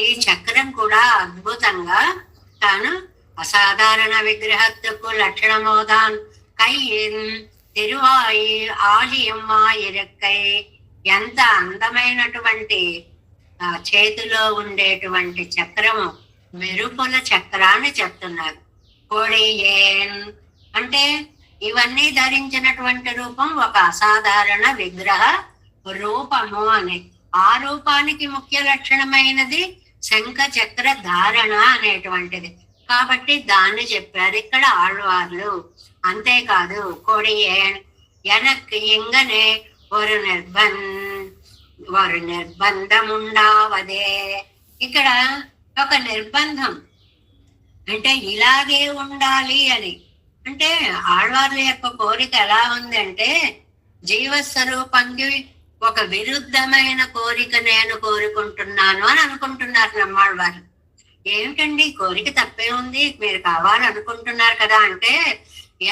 ఈ చక్రం కూడా అద్భుతంగా తాను అసాధారణ విగ్రహత్తుకు లక్షణమోదాన్ కయ్యిన్ తిరువాయి ఆలియమ్మా ఇరక్కై. ఎంత అందమైనటువంటి చేతిలో ఉండేటువంటి చక్రము, మెరుపుల చక్రాన్ని చెప్తున్నారు. కోడియేన్ అంటే ఇవన్నీ ధరించినటువంటి రూపం ఒక అసాధారణ విగ్రహ రూపము అని. ఆ రూపానికి ముఖ్య లక్షణమైనది శంఖ చక్ర ధారణ అనేటువంటిది. కాబట్టి దాన్ని చెప్పారు ఇక్కడ ఆళ్వార్లు. అంతేకాదు కొడియేన్ ఎనక్ ఇంగనే ఒక నిర్బంధముండావదే. ఇక్కడ ఒక నిర్బంధం అంటే ఇలాగే ఉండాలి అని. అంటే ఆళ్వార్ల యొక్క కోరిక ఎలా ఉందంటే జీవస్వరూపానికి ఒక విరుద్ధమైన కోరిక నేను కోరుకుంటున్నాను అని అనుకుంటున్నారు నమ్మాళ్వారు. ఏమిటండి కోరిక తప్పే ఉంది, మీరు కావాలనుకుంటున్నారు కదా అంటే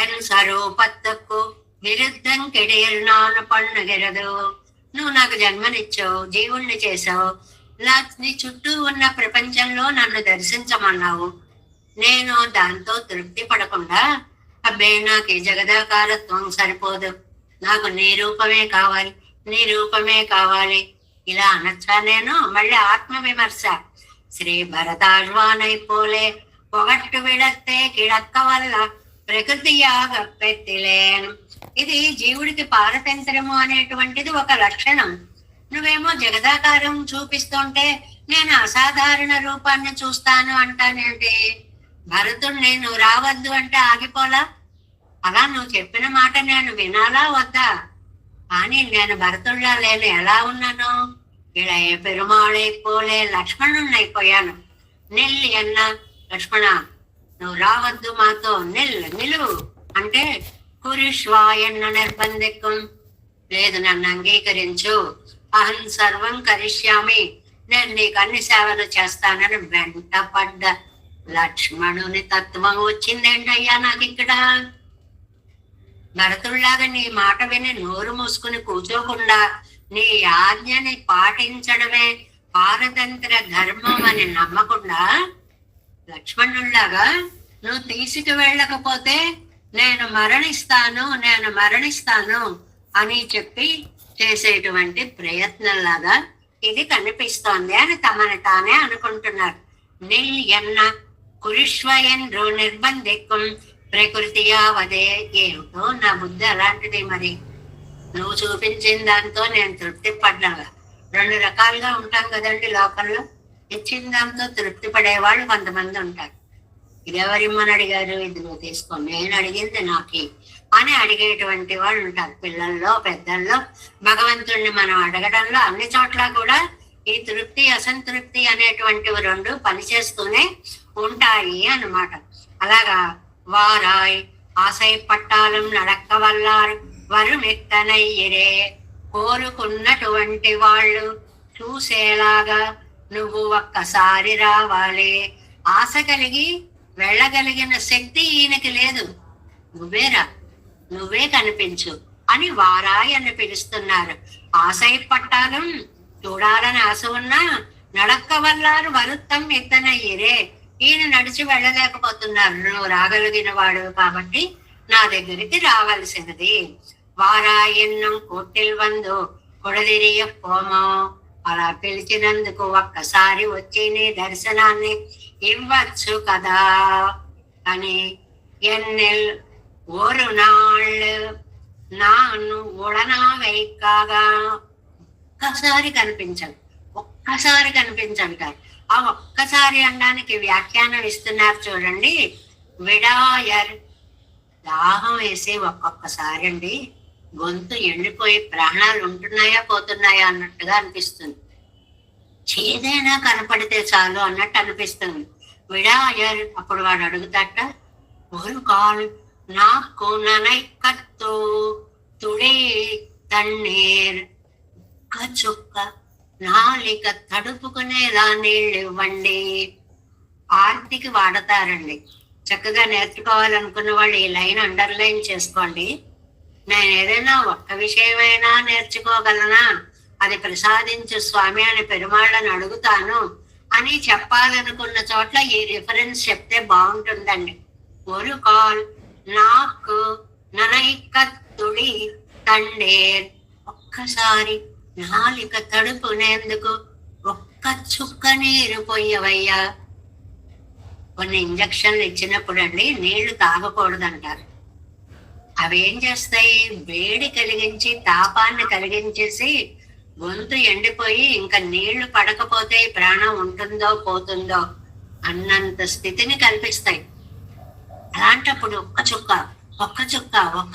ఎన్ స్వరూపత్తుకు విరుద్ధం కెడియల్నాను పన్నుగిరదు. నువ్వు నాకు జన్మనిచ్చావు, జీవుణ్ణి చేసావు, నీ చుట్టూ ఉన్న ప్రపంచంలో నన్ను దర్శించమన్నావు. నేను దాంతో తృప్తి పడకుండా అబ్బే నాకు ఈ జగదాకారత్వం సరిపోదు, నాకు నీ రూపమే కావాలి, నీ రూపమే కావాలి ఇలా అనొచ్చా నేను? మళ్ళీ ఆత్మవిమర్శ. శ్రీ భరతాழ்వానైపోలే పొగట్టు విడత్తే కిడక్క వల్ల ప్రకృతియాగ పెట్టిలేను. ఇది జీవుడికి పారతంత్రము అనేటువంటిది ఒక లక్షణం. నువ్వేమో జగదాకారం చూపిస్తుంటే నేను అసాధారణ రూపాన్ని చూస్తాను అంటానేంటి? భరతుడు నేను రావద్దు అంటే ఆగిపోలా? అలా నువ్వు చెప్పిన మాట నేను వినాలా వద్దా? కానీ నేను భరతుల్లా లేను, ఎలా ఉన్నాను? ఇళయ పెరుమాళైపోలే లక్ష్మణున్నైపోయాను. నిల్లు అన్న లక్ష్మణ నువ్వు రావద్దు మాతో, నిలువు అంటే కురుష్వాయన్న నిర్బంధికం. లేదు, నన్ను అంగీకరించు, అహం సర్వం కరిష్యామి, నేను నీకు అన్ని సేవలు చేస్తానని వెంట పడ్డ లక్ష్మణుని తత్వం వచ్చిందేంటయ్యా నాకు ఇక్కడ. భరతుల్లాగా నీ మాట విని నోరు మూసుకుని కూర్చోకుండా నీ ఆజ్ఞని పాటించడమే పారతంత్ర ధర్మం అని నమ్మకుండా లక్ష్మణుల్లాగా నువ్వు తీసుకు వెళ్ళకపోతే నేను మరణిస్తాను అని చెప్పి చేసేటువంటి ప్రయత్నంలాగా ఇది కనిపిస్తోంది అని తమని తానే అనుకుంటున్నారు. నిల్ ఎన్న కురిష్వయన్రు నిర్బంధికం ప్రకృతియావదే. ఏమిటో నా బుద్ధి అలాంటిది. మరి నువ్వు చూపించిన దాంతో నేను తృప్తి పడ్డాగా. రెండు రకాలుగా ఉంటాం కదండి లోకంలో. ఇచ్చిన దాంతో తృప్తి పడేవాళ్ళు కొంతమంది ఉంటారు. ఇదెవరిమ్మని అడిగారు, ఇది నువ్వు తీసుకో, నేను అడిగింది నాకే అని అడిగేటువంటి వాళ్ళు ఉంటారు. పిల్లల్లో పెద్దల్లో భగవంతుడిని మనం అడగడంలో అన్ని చోట్ల కూడా ఈ తృప్తి అసంతృప్తి అనేటువంటివి రెండు పనిచేస్తూనే ఉంటాయి అన్నమాట. అలాగా వారాయ్ ఆశై పట్టాలం నడక్క వల్లారు వరుమెత్తనయ్యరే. కోరుకున్నటువంటి వాళ్ళు చూసేలాగా నువ్వు ఒక్కసారి రావాలి. ఆశ కలిగి వెళ్ళగలిగిన శక్తి ఈయనకి లేదు, నువ్వేరా, నువ్వే కనిపించు అని వారాయ్ అని పిలుస్తున్నారు. ఆశై పట్టాలం చూడాలని ఆశ ఉన్నా నడక్క వల్లారు వరుత్తం ఎత్తనయ్యరే. ఈయన నడిచి వెళ్ళలేకపోతున్నారు, నువ్వు రాగలిగిన వాడు కాబట్టి నా దగ్గరికి రావాల్సినది. వారాయన్నం కోటిల్ వందు కొడదిరియ పోమో. అలా పిలిచినందుకు ఒక్కసారి వచ్చి నీ దర్శనాన్ని ఇవ్వచ్చు కదా అని. ఎన్నెల్ ஒரு நாள் నాను ఉడనావైకాగా. ఒక్కసారి కనిపించంటారు. ఆ ఒక్కసారి అనడానికి వ్యాఖ్యానం ఇస్తున్నారు చూడండి. విడాయర్ దాహం వేసి ఒక్కొక్కసారి అండి గొంతు ఎండిపోయి ప్రాణాలు ఉంటున్నాయా పోతున్నాయా అన్నట్టుగా అనిపిస్తుంది. ఏదైనా కనపడితే చాలు అన్నట్టు అనిపిస్తుంది. విడాయర్ అప్పుడు వాడు అడుగుతాట, ஒரு கால் நாக்கு நனைக்கத்தோ துளி தண்ணீர் చుక్క నాలిక తడుపుకునేలా నీళ్ళు ఇవ్వండి. ఆర్తికి వాడతారండి. చక్కగా నేర్చుకోవాలనుకున్న వాళ్ళు ఈ లైన్ అండర్లైన్ చేసుకోండి. నేను ఏదైనా ఒక్క విషయమైనా నేర్చుకోగలనా, అది ప్రసాదించు స్వామి అని పెరుమాళ్ళని అడుగుతాను అని చెప్పాలనుకున్న చోట్ల ఈ రిఫరెన్స్ చెప్తే బాగుంటుందండి. ஒரு கால் நாக்கு ననైకత్తుడి తండేర్. ఒక్కసారి నాలిక తడుపునేందుకు ఒక్క చుక్క నీరు పొయ్యవయ్యా. కొన్ని ఇంజక్షన్లు ఇచ్చినప్పుడు అండి నీళ్లు తాగకూడదంటారు. అవి ఏం చేస్తాయి, వేడి కలిగించి తాపాన్ని కలిగించేసి గొంతు ఎండిపోయి ఇంకా నీళ్లు పడకపోతే ఈ ప్రాణం ఉంటుందో పోతుందో అన్నంత స్థితిని కల్పిస్తాయి. అలాంటప్పుడు ఒక్క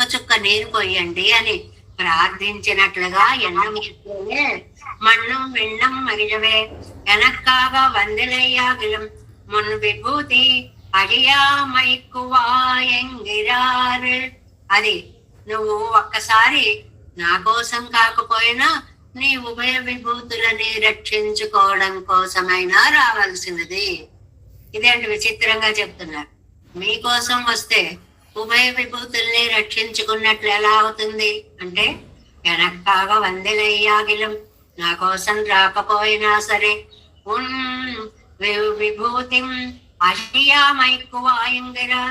చుక్క నీరు పోయండి అని ప్రార్థించినట్లుగా ఎన్నమిస్తూనే மண்ணும் விண்ணும் மகிழவே எனக்காக வந்திலையாகிலும் முன் விபூதி అడియామైక్కువాయంగిరారు. అది నువ్వు ఒక్కసారి నా కోసం కాకపోయినా నీ ఉభయ విభూతులని రక్షించుకోవడం కోసమైనా రావాల్సినది. ఇదేంటి విచిత్రంగా చెప్తున్నారు. మీకోసం వస్తే ఉభయ విభూతుల్ని రక్షించుకున్నట్లు ఎలా అవుతుంది అంటే, వెనక్కాగా వందెలయ్యాగిలం నా కోసం రాకపోయినా సరే విభూతి అడియామైక్కువాయంగిరా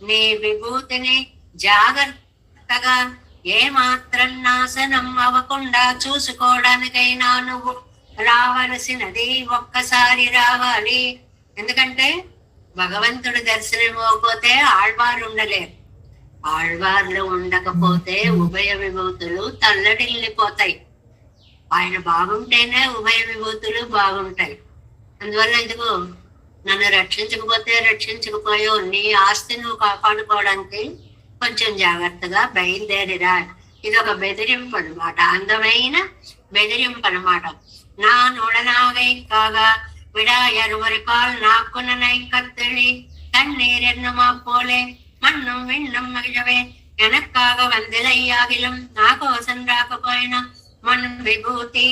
నీ విభూతిని జాగ్రత్తగా ఏ మాత్రం నాశనం అవ్వకుండా చూసుకోవడానికైనా నువ్వు రావలసినది. ఒక్కసారి రావాలి. ఎందుకంటే భగవంతుడు దర్శనం ఇవ్వకపోతే ఆళ్వారు ఉండలేరు. ఆళ్వార్లు ఉండకపోతే ఉభయ విభూతులు తల్లడిల్లిపోతాయి. ఆయన బాగుంటేనే ఉభయ విభూతులు బాగుంటాయి. అందువల్ల ఎందుకు నన్ను రక్షించకపోయో నీ ఆస్తి నువ్వు కాపాడుకోవడానికి కొంచెం జాగ్రత్తగా బయలుదేరిరా. ఇది ఒక బెదిరింపు అనమాట, అందమైన బెదిరింపు అనమాట. நான் உடனாக விடாயருவருக்கால் நாக்குனனை கத்தளி தண்ணீர் என்னமா போலே மண்ணும் விண்ணும் மகிழவே எனக்காக வந்திலையாகிலும் నా కోసం రాకపోయినా మన్ విభూతి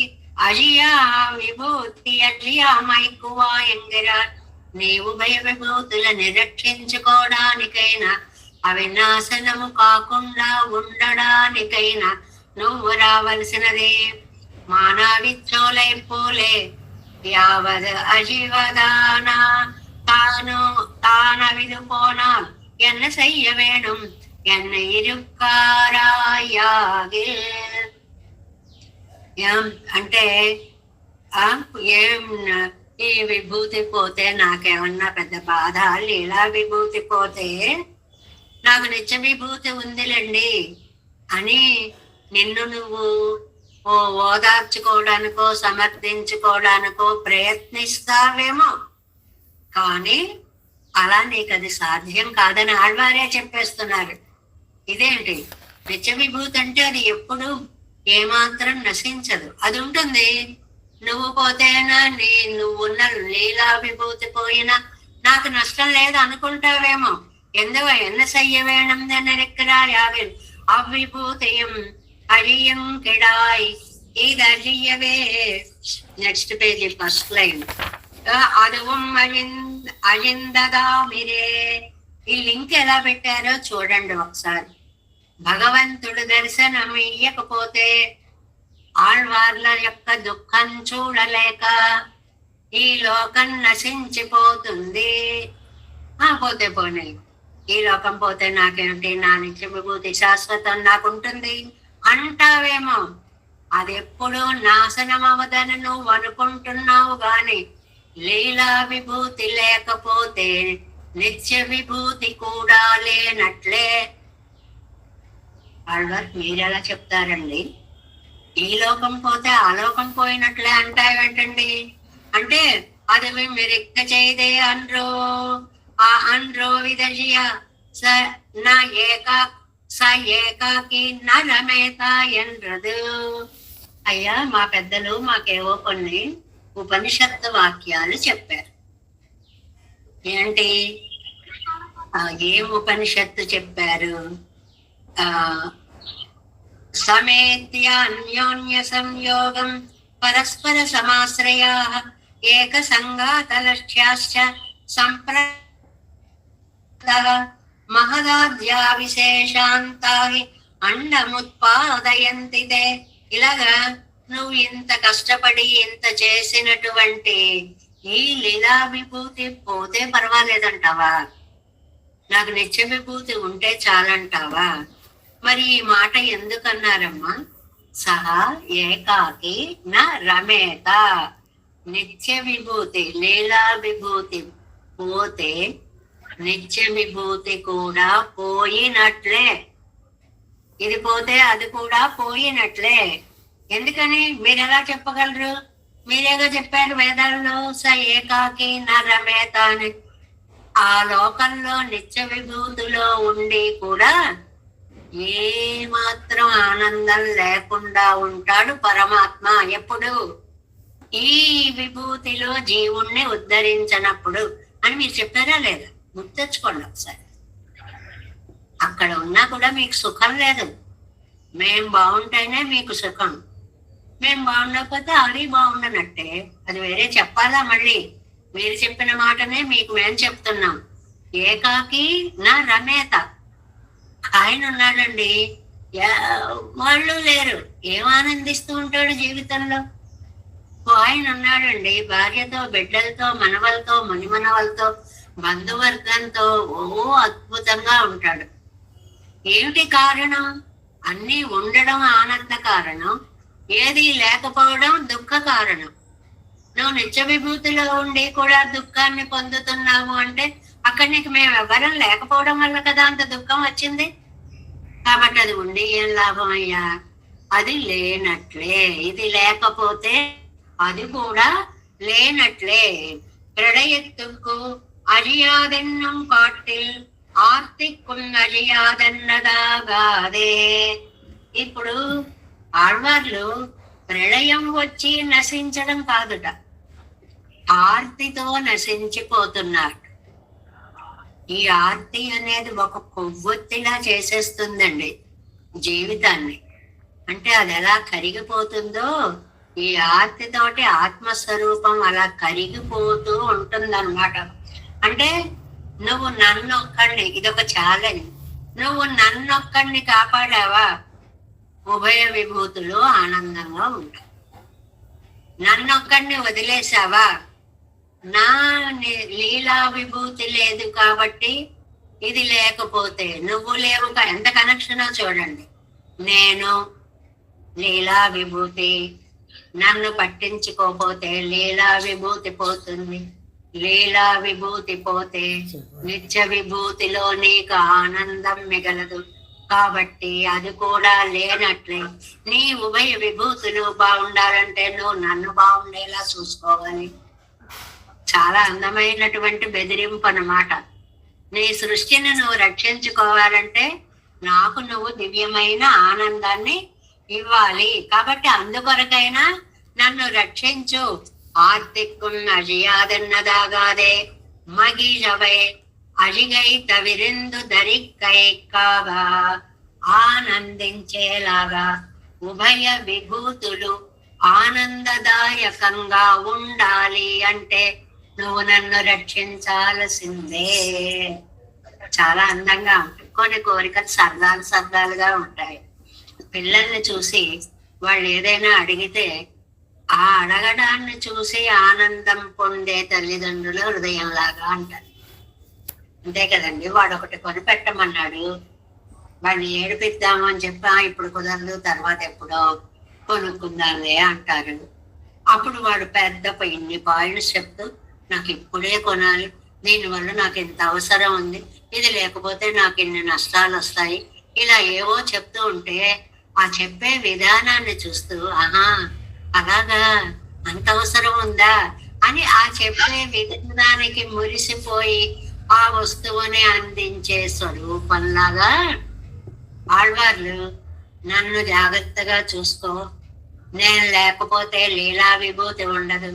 అజియామైకువా ఎంగిరార్ నీ ఉభయ విభూతులను రక్షించుకోవడానికైనా అవి నాశనము కాకుండా ఉండడానికైనా నువ్వు రావలసినదే. మానవిత్రోలై పోలే யாவது அஜிவதானா தானவிது போனால் என்ன செய்ய வேணும் என்ன இருக்காராయాగిల్ అంటే ఏం ఈ విభూతి పోతే నాకేమన్నా పెద్ద బాధ, లీలా విభూతి పోతే నాకు నిత్య విభూతి ఉందిలేండి అని నిన్ను నువ్వు ఓదార్చుకోవడానికో సమర్థించుకోవడానికో ప్రయత్నిస్తావేమో, కానీ అలా నీకు అది సాధ్యం కాదని ఆళ్వారే చెప్పేస్తున్నారు. ఇదేంటి నిత్య విభూతి అంటే అది ఎప్పుడు ఏమాత్రం నశించదు, అది ఉంటుంది. నువ్వు పోతేనా నువ్వున్న లీలా విభూతి పోయినా నాకు నష్టం లేదు అనుకుంటావేమో. ఎందుకు ఎన్న సయ్య వేణం నిరక్కరాయావిల్ అవిభూతియం అழிయం కిడాయ్ ఇదరియవే. Next page first line. అదువం అజిందదామిరే. ఈ లింక్ ఎలా పెట్టారో చూడండి ఒకసారి. భగవంతుడు దర్శనం ఇయ్యకపోతే ఆళ్వార్ల యొక్క దుఃఖం చూడలేక ఈ లోకం నశించిపోతుంది. పోతే పోనీ, ఈ లోకం పోతే నాకేమిటి, నా నిత్య విభూతి శాశ్వతం నాకుంటుంది అంటావేమో. అది ఎప్పుడు నాశనం అవదని నువ్వు అనుకుంటున్నావు గాని లీలా విభూతి లేకపోతే నిత్య విభూతి కూడా లేనట్లే. ఆళ్వార్ మీరెలా చెప్తారండి? ఈ లోకం పోతే ఆ లోకం పోయినట్లే అంటావేంటండి అంటే, అది మీరెక్క చేయదే అన్రో ఆ అన్రో విదజియ స నా ఏకాకి నరమేత ఎండ్రదు. అయ్యా మా పెద్దలు మాకేవో కొన్ని ఉపనిషత్తు వాక్యాలు చెప్పారు. ఏంటి ఏం ఉపనిషత్తు చెప్పారు? సమేత్య అన్యోన్య సంయోగం పరస్పర సమాశ్రయా ఏక సంగాతలక్ష్యాశ్చ సంప్రద మహదాద్యా విశేషాంతాహి అండముత్పాదయంతిదే. ఇలాగా నువ్వు ఇంత కష్టపడి ఇంత చేసినటువంటి ఈ లీలా విభూతి పోతే పర్వాలేదంటావా? నాకు నిత్య విభూతి ఉంటే చాలంటావా? మరి ఈ మాట ఎందుకన్నారమ్మా? సహా ఏకాకి నా రమేత. నిత్య విభూతి లీలా విభూతి పోతే నిత్య విభూతి కూడా పోయినట్లే. ఇది పోతే అది కూడా పోయినట్లే. ఎందుకని మీరు ఎలా చెప్పగలరు? మీరేగా చెప్పారు వేదాల్లో, స ఏకాకి నరమేత అని. ఆ లోకంలో నిత్య విభూతిలో ఉండి కూడా ఏ మాత్రం ఆనందం లేకుండా ఉంటాడు పరమాత్మ ఎప్పుడు? ఈ విభూతిలో జీవుణ్ణి ఉద్ధరించినప్పుడు అని మీరు చెప్పారా లేదా? గుర్తెచ్చుకోండి ఒకసారి. అక్కడ ఉన్నా కూడా మీకు సుఖం లేదు. మేం బాగుంటేనే మీకు సుఖం, మేము బాగుండకపోతే అది బాగుండనట్టే. అది వేరే చెప్పాలా? మళ్ళీ మీరు చెప్పిన మాటనే మీకు మేము చెప్తున్నాం. ఏకాకి నా రమేత, ఆయన ఉన్నాడండి, వాళ్ళు లేరు, ఏం ఆనందిస్తూ ఉంటాడు జీవితంలో? ఆయన ఉన్నాడండి, భార్యతో, బిడ్డలతో, మనవలతో, మణిమనవలతో, బంధువర్గంతో ఓ అద్భుతంగా ఉంటాడు. ఏమిటి కారణం? అన్నీ ఉండడం ఆనంద కారణం, ఏది లేకపోవడం దుఃఖ కారణం. నువ్వు నిత్య విభూతిలో ఉండి కూడా దుఃఖాన్ని పొందుతున్నావు అంటే అక్కడ నీకు మేము ఎవరం లేకపోవడం వల్ల కదా అంత దుఃఖం వచ్చింది. కాబట్టి అది ఉండి ఏం లాభం అయ్యా? అది లేనట్లే. ఇది లేకపోతే అది కూడా లేనట్లే. ప్రళయத்துக்கு அழியாதென்னும் காட்டில் ஆர்த்திக்கும் అழிయాదన్నదాగాదే. ఇప్పుడు ఆళ్వార్లు ప్రళయం వచ్చి నశించడం కాదుట, ఆర్తితో నశించిపోతున్నారు. ఈ ఆర్తి అనేది ఒక కొవ్వొత్తిలా చేసేస్తుందండి జీవితాన్ని. అంటే అది ఎలా కరిగిపోతుందో, ఈ ఆర్తితోటి ఆత్మస్వరూపం అలా కరిగిపోతూ ఉంటుందన్నమాట. అంటే నువ్వు నన్నొక్కడిని, ఇదొక ఛాలెంజ్, నువ్వు నన్నొక్కడిని కాపాడావా, ఉభయ విభూతులు ఆనందంగా ఉంటాయి. నన్నొక్కడిని వదిలేసావా, నా లీలా విభూతి లేదు కాబట్టి ఇది లేకపోతే నువ్వు లేవు. ఎంత కనెక్షనో చూడండి. నేను లీలా విభూతి, నన్ను పట్టించుకోపోతే లీలా విభూతి పోతుంది. లీలా విభూతి పోతే నిత్య విభూతిలో నీకు ఆనందం మిగలదు. కాబట్టి అది కూడా లేనట్లే. నీ ఉభయ విభూతులు బాగుండాలంటే నువ్వు నన్ను బాగుండేలా చూసుకోవాలి. చాలా అందమైనటువంటి బెదిరింపు అన్నమాట. నీ సృష్టిని నువ్వు రక్షించుకోవాలంటే నాకు నువ్వు దివ్యమైన ఆనందాన్ని ఇవ్వాలి. కాబట్టి అందుకొరకైనా నన్ను రక్షించు. ஆர்த்திக்கும் அழியாதென்னதாகாதே மகிழவை అழிగై తవిరిందు దరిక్కై కాగా ఆనందించేలాగా ఉభయ విభూతులు ఆనందదాయకంగా ఉండాలి అంటే నువ్వు నన్ను రక్షించాల్సిందే. చాలా అందంగా ఉంటుంది. కొన్ని కోరికలు సరదాలుగా ఉంటాయి. పిల్లల్ని చూసి వాళ్ళు ఏదైనా అడిగితే ఆ అడగడాన్ని చూసి ఆనందం పొందే తల్లిదండ్రులు హృదయంలాగా అంటారు. అంతే కదండి. వాడు ఒకటి కొనిపెట్టమన్నాడు, వాడిని ఏడిపిద్దాము అని చెప్పి ఇప్పుడు కుదరదు, తర్వాత ఎప్పుడో కొనుక్కుందాలే అంటారు. అప్పుడు వాడు పెద్ద ఇన్ని పాయింట్స్ చెప్తూ నాకు ఇప్పుడే కొనాలి, దీనివల్ల నాకు ఇంత అవసరం ఉంది, ఇది లేకపోతే నాకు ఇన్ని నష్టాలు వస్తాయి, ఇలా ఏవో చెప్తూ ఉంటే ఆ చెప్పే విధానాన్ని చూస్తూ ఆహా అలాగా అంత అవసరం ఉందా అని ఆ చెప్పే విధానానికి మురిసిపోయి ఆ వస్తువుని అందించే స్వరూపంలాగా ఆళ్వార్లు నన్ను జాగ్రత్తగా చూసుకో, నేను లేకపోతే లీలా విభూతి ఉండదు,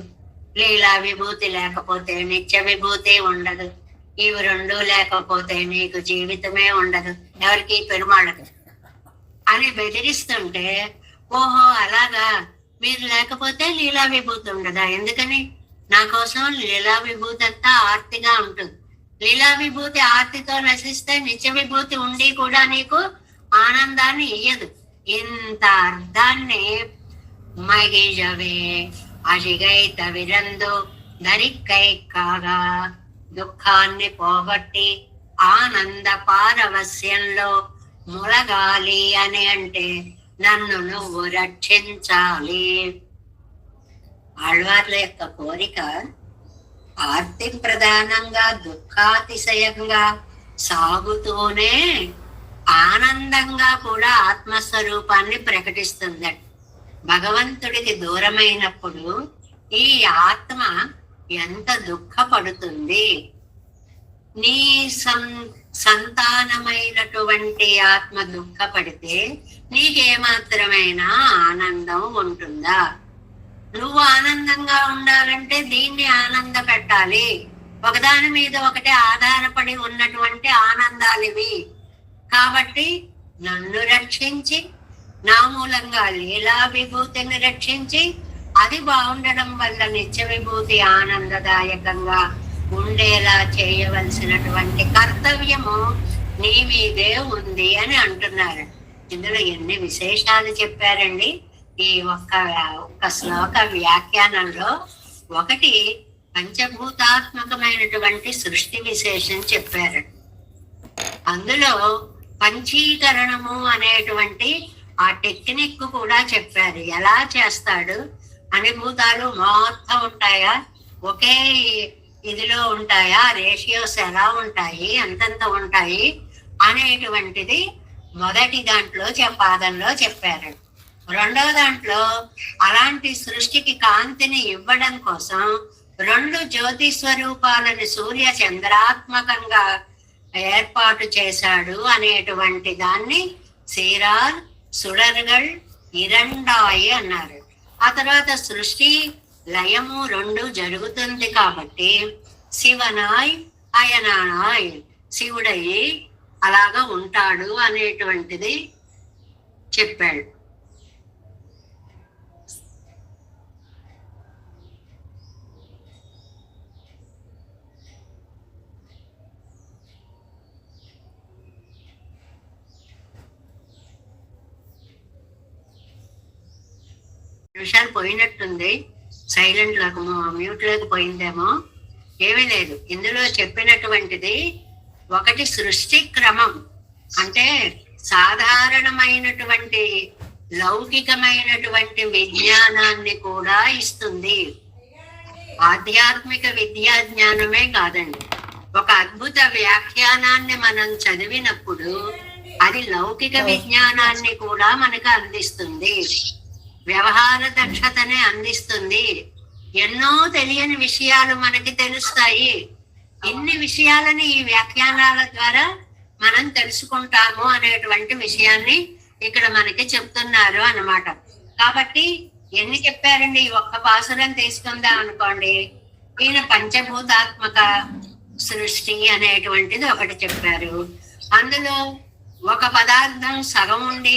లీలా విభూతి లేకపోతే నిత్య విభూతి ఉండదు, ఇవి రెండు లేకపోతే నీకు జీవితమే ఉండదు, ఎవరికి పెరుమాళ్ళకు అని బెదిరిస్తుంటే ఓహో అలాగా, మీరు లేకపోతే లీలా విభూతి ఉండదా? ఎందుకని? నా కోసం లీలా విభూతి అంతా ఆర్తిగా ఉంటుంది. లీలా విభూతి ఆర్తితో నశిస్తే నిత్య విభూతి ఉండి కూడా నీకు ఆనందాన్ని ఇయ్యదు. ఇంత అర్థాన్ని మగిజవే అజిగై తవిరందు దరిక్కై కాగా దుఃఖాన్ని పోగొట్టి ఆనంద పారవస్యంలో ములగాలి అని అంటే నన్ను నువ్వు రక్షించాలి. ఆళ్వార్ల యొక్క కోరిక ఆర్తి ప్రధానంగా దుఃఖాతిశయంగా సాగుతూనే ఆనందంగా కూడా ఆత్మస్వరూపాన్ని ప్రకటిస్తుందట. భగవంతుడికి దూరమైనప్పుడు ఈ ఆత్మ ఎంత దుఃఖపడుతుంది. నీ సంతానమైనటువంటి ఆత్మ దుఃఖపడితే నీకేమాత్రమైనా ఆనందం ఉంటుందా? నువ్వు ఆనందంగా ఉండాలంటే దీన్ని ఆనంద పెట్టాలి. ఒకదాని మీద ఒకటి ఆధారపడి ఉన్నటువంటి ఆనందాలివి. కాబట్టి నన్ను రక్షించి నా మూలంగా లీలా విభూతిని రక్షించి అది బాగుండడం వల్ల నిత్య విభూతి ఆనందదాయకంగా ఉండేలా చేయవలసినటువంటి కర్తవ్యము నీ మీదే ఉంది అని అంటున్నారు. ఇందులో ఎన్ని విశేషాలు చెప్పారండి ఈ ఒక్క శ్లోక వ్యాఖ్యానంలో. ఒకటి పంచభూతాత్మకమైనటువంటి సృష్టి విశేషం చెప్పారు. అందులో పంచీకరణము అనేటువంటి ఆ టెక్నిక్ కూడా చెప్పారు. ఎలా చేస్తాడు, అణిభూతాలు మొత్తం ఉంటాయా, ఒకే ఇదిలో ఉంటాయా, రేషియోస్ ఎలా ఉంటాయి, ఎంతెంత ఉంటాయి అనేటువంటిది మొదటి దాంట్లో పాదంలో చెప్పారు. రెండవ దాంట్లో అలాంటి సృష్టికి కాంతిని ఇవ్వడం కోసం 2 జ్యోతి స్వరూపాలను సూర్య చంద్రాత్మకంగా ఏర్పాటు చేశాడు అనేటువంటి దాన్ని సీరార్ సుడర్గల్ ఇరండాయి అన్నారు. ఆ తర్వాత సృష్టి లయము 2 జరుగుతుంది కాబట్టి శివనాయ్ అయనాయ్, శివుడయ్యి అలాగా ఉంటాడు అనేటువంటిది చెప్పాడు. నిమిషాలు పోయినట్టుంది, సైలెంట్ లోకి మ్యూట్ లోకి పోయిందేమో. ఏమీ లేదు. ఇందులో చెప్పినటువంటిది ఒకటి సృష్టి క్రమం, అంటే సాధారణమైనటువంటి లౌకికమైనటువంటి విజ్ఞానాన్ని కూడా ఇస్తుంది. ఆధ్యాత్మిక విద్యా జ్ఞానమే కాదండి. ఒక అద్భుత వ్యాఖ్యానాన్ని మనం చదివినప్పుడు అది లౌకిక విజ్ఞానాన్ని కూడా మనకు అందిస్తుంది, వ్యవహార దక్షతనే అందిస్తుంది. ఎన్నో తెలియని విషయాలు మనకి తెలుస్తాయి. ఇన్ని విషయాలని ఈ వ్యాఖ్యానాల ద్వారా మనం తెలుసుకుంటాము అనేటువంటి విషయాన్ని ఇక్కడ మనకి చెప్తున్నారు అన్నమాట. కాబట్టి ఎన్ని చెప్పారండి, ఒక్క పాసురం తీసుకుందాం అనుకోండి. ఈయన పంచభూతాత్మక సృష్టి అనేటువంటిది ఒకటి చెప్పారు. అందులో ఒక పదార్థం సగం ఉండి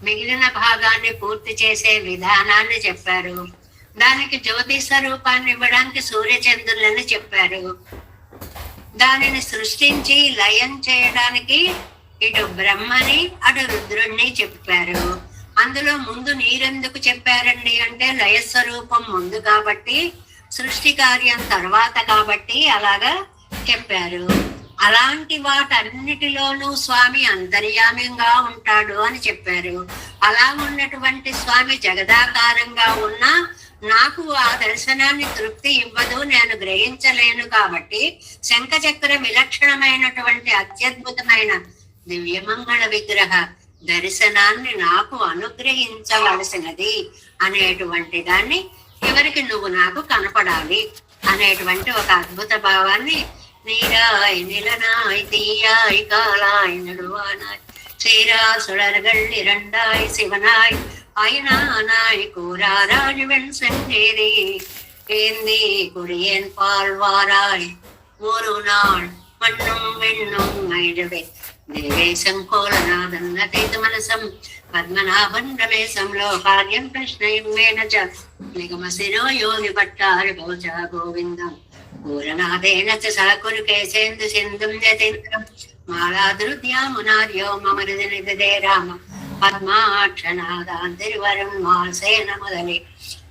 మిగిలిన భాగాన్ని పూర్తి చేసే విధానాన్ని చెప్పారు. దానికి జ్యోతి స్వరూపాన్ని ఇవ్వడానికి సూర్యచంద్రులని చెప్పారు. దానిని సృష్టించి లయం చేయడానికి ఇటు బ్రహ్మని అటు రుద్రుణ్ణి చెప్పారు. అందులో ముందు నీరెందుకు చెప్పారండి అంటే లయ స్వరూపం ముందు కాబట్టి, సృష్టి కార్యం తర్వాత కాబట్టి అలాగా చెప్పారు. అలాంటి వాటన్నిటిలోనూ స్వామి అంతర్యామ్యంగా ఉంటాడు అని చెప్పారు. అలా ఉన్నటువంటి స్వామి జగదాకారంగా ఉన్నా నాకు ఆ దర్శనాన్ని తృప్తి ఇవ్వదు, నేను గ్రహించలేను. కాబట్టి శంఖచక్ర విలక్షణమైనటువంటి అత్యద్భుతమైన దివ్యమంగళ విగ్రహ దర్శనాన్ని నాకు అనుగ్రహించవలసినది అనేటువంటి దాన్ని, ఎవరికి నువ్వు నాకు కనపడాలి అనేటువంటి ఒక అద్భుత భావాన్ని நீராய் நிலனாய் தீயாய் காலாய் நடுவானாய் சீரா சுடர்கள் 2ஆய் சிவனாய் அயனானாய் கூறாராய் வெண் சென்றேரி ஏந்தி குடியேன் பால்வாராய் ஒரு நாள் மண்ணும் வெண்ணும் ஐடவே தேவேசம் கோலநாதன் அதைத்து மனசம் பத்மநாபன் ரமேசம் லோகாரியம் கிருஷ்ணயம் மேனஜ நிகமசிரோ யோகி பட்டார் கோஜா கோவிந்தம் పూరనాదేన సహకురు కేసేందు సింధుం జతేంద్రం మాలాదృద్యామునార్యో మమ హృదయ రామ పద్మాక్షనాదాన్ తిరువరం మాల్సేన முதலே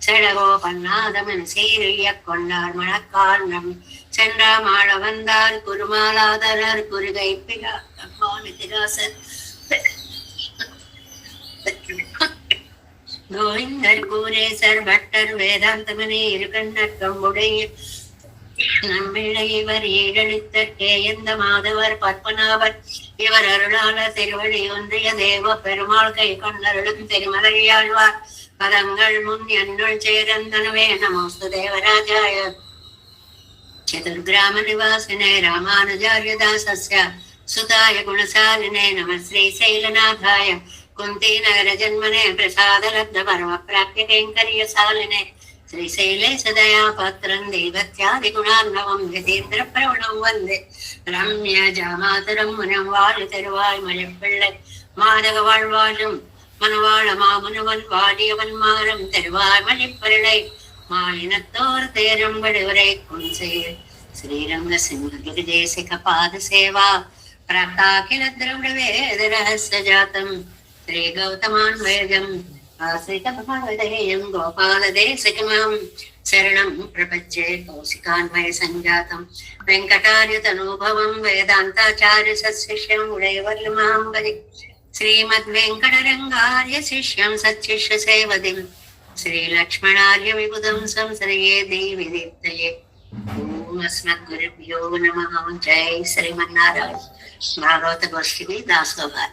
செடகோபன்னாதமன் சீரிய கொண்டார் மணக்காரணம் சென்றாமாள வந்தார் குருமாலாதரர் குருகை பிராசர் கோவிந்தர் கூரேசர் பட்டர் வேதாந்தமனே இருக்கண்ணக்கம் உடைய நம்மிடையவர் ஏழெழுத்தற்கே எந்த மாதவர் பத்மநாபர் இவர் அருளால திருவடி ஒன்றிய தேவ பெருமாள் கை கொண்டருளும் திருமலையாழ்வார் பதங்கள் முன் என்னுள் சேரந்தனவே. நமோஸ்து தேவராஜாய चतुर्ग्राम निवासिने रामानुजार्य दासस्य सुताय गुणशालिने नमः श्रीशैलनाथाय कुन्ती नगर जन्मने प्रसाद लब्ध परम प्राप्य कैंकर्यशालिने श्रीशैले सदया पात्रं देवत्यादि गुणार्णवं यतीन्द्र प्रवणं वन्दे रम्य जामातरं मुनिं वाळि तिरुवाय मळिप्पिள்ளை மாதக வாழ்வாழும் மனவாழ மாமுனுவன் வாடியவன் மாறம் திருவாய் மழிப்பிள்ளை மாலினத்தோர் தேரும் விடுவரை குன்சேர் श्रीरंग सिंह गिरिदेशिक पाद सेवा प्राप्ताखिल द्रविड़ वेद रहस्य जातम श्री गौतमान्वयम् आश्रित भावधेयं गोपाल देशिकमं शरणं प्रपच्ये कौशिकान्वय संजातं वेंकटार्यतनुभवं वेदांताचार्य सत्शिष्यं उडयवर्लमाम्बरि श्रीमद्वेंकटरंगार्य शिष्यं सत्शिष्य सेवदिं श्रीलक्ष्मणार्य विबुधं संश्रये देवी दीप्तये। ओम अस्मद्गुरुभ्यो नमः। जय श्रीमन्नारायण। भागवत गोष्ठी में दासोभाग।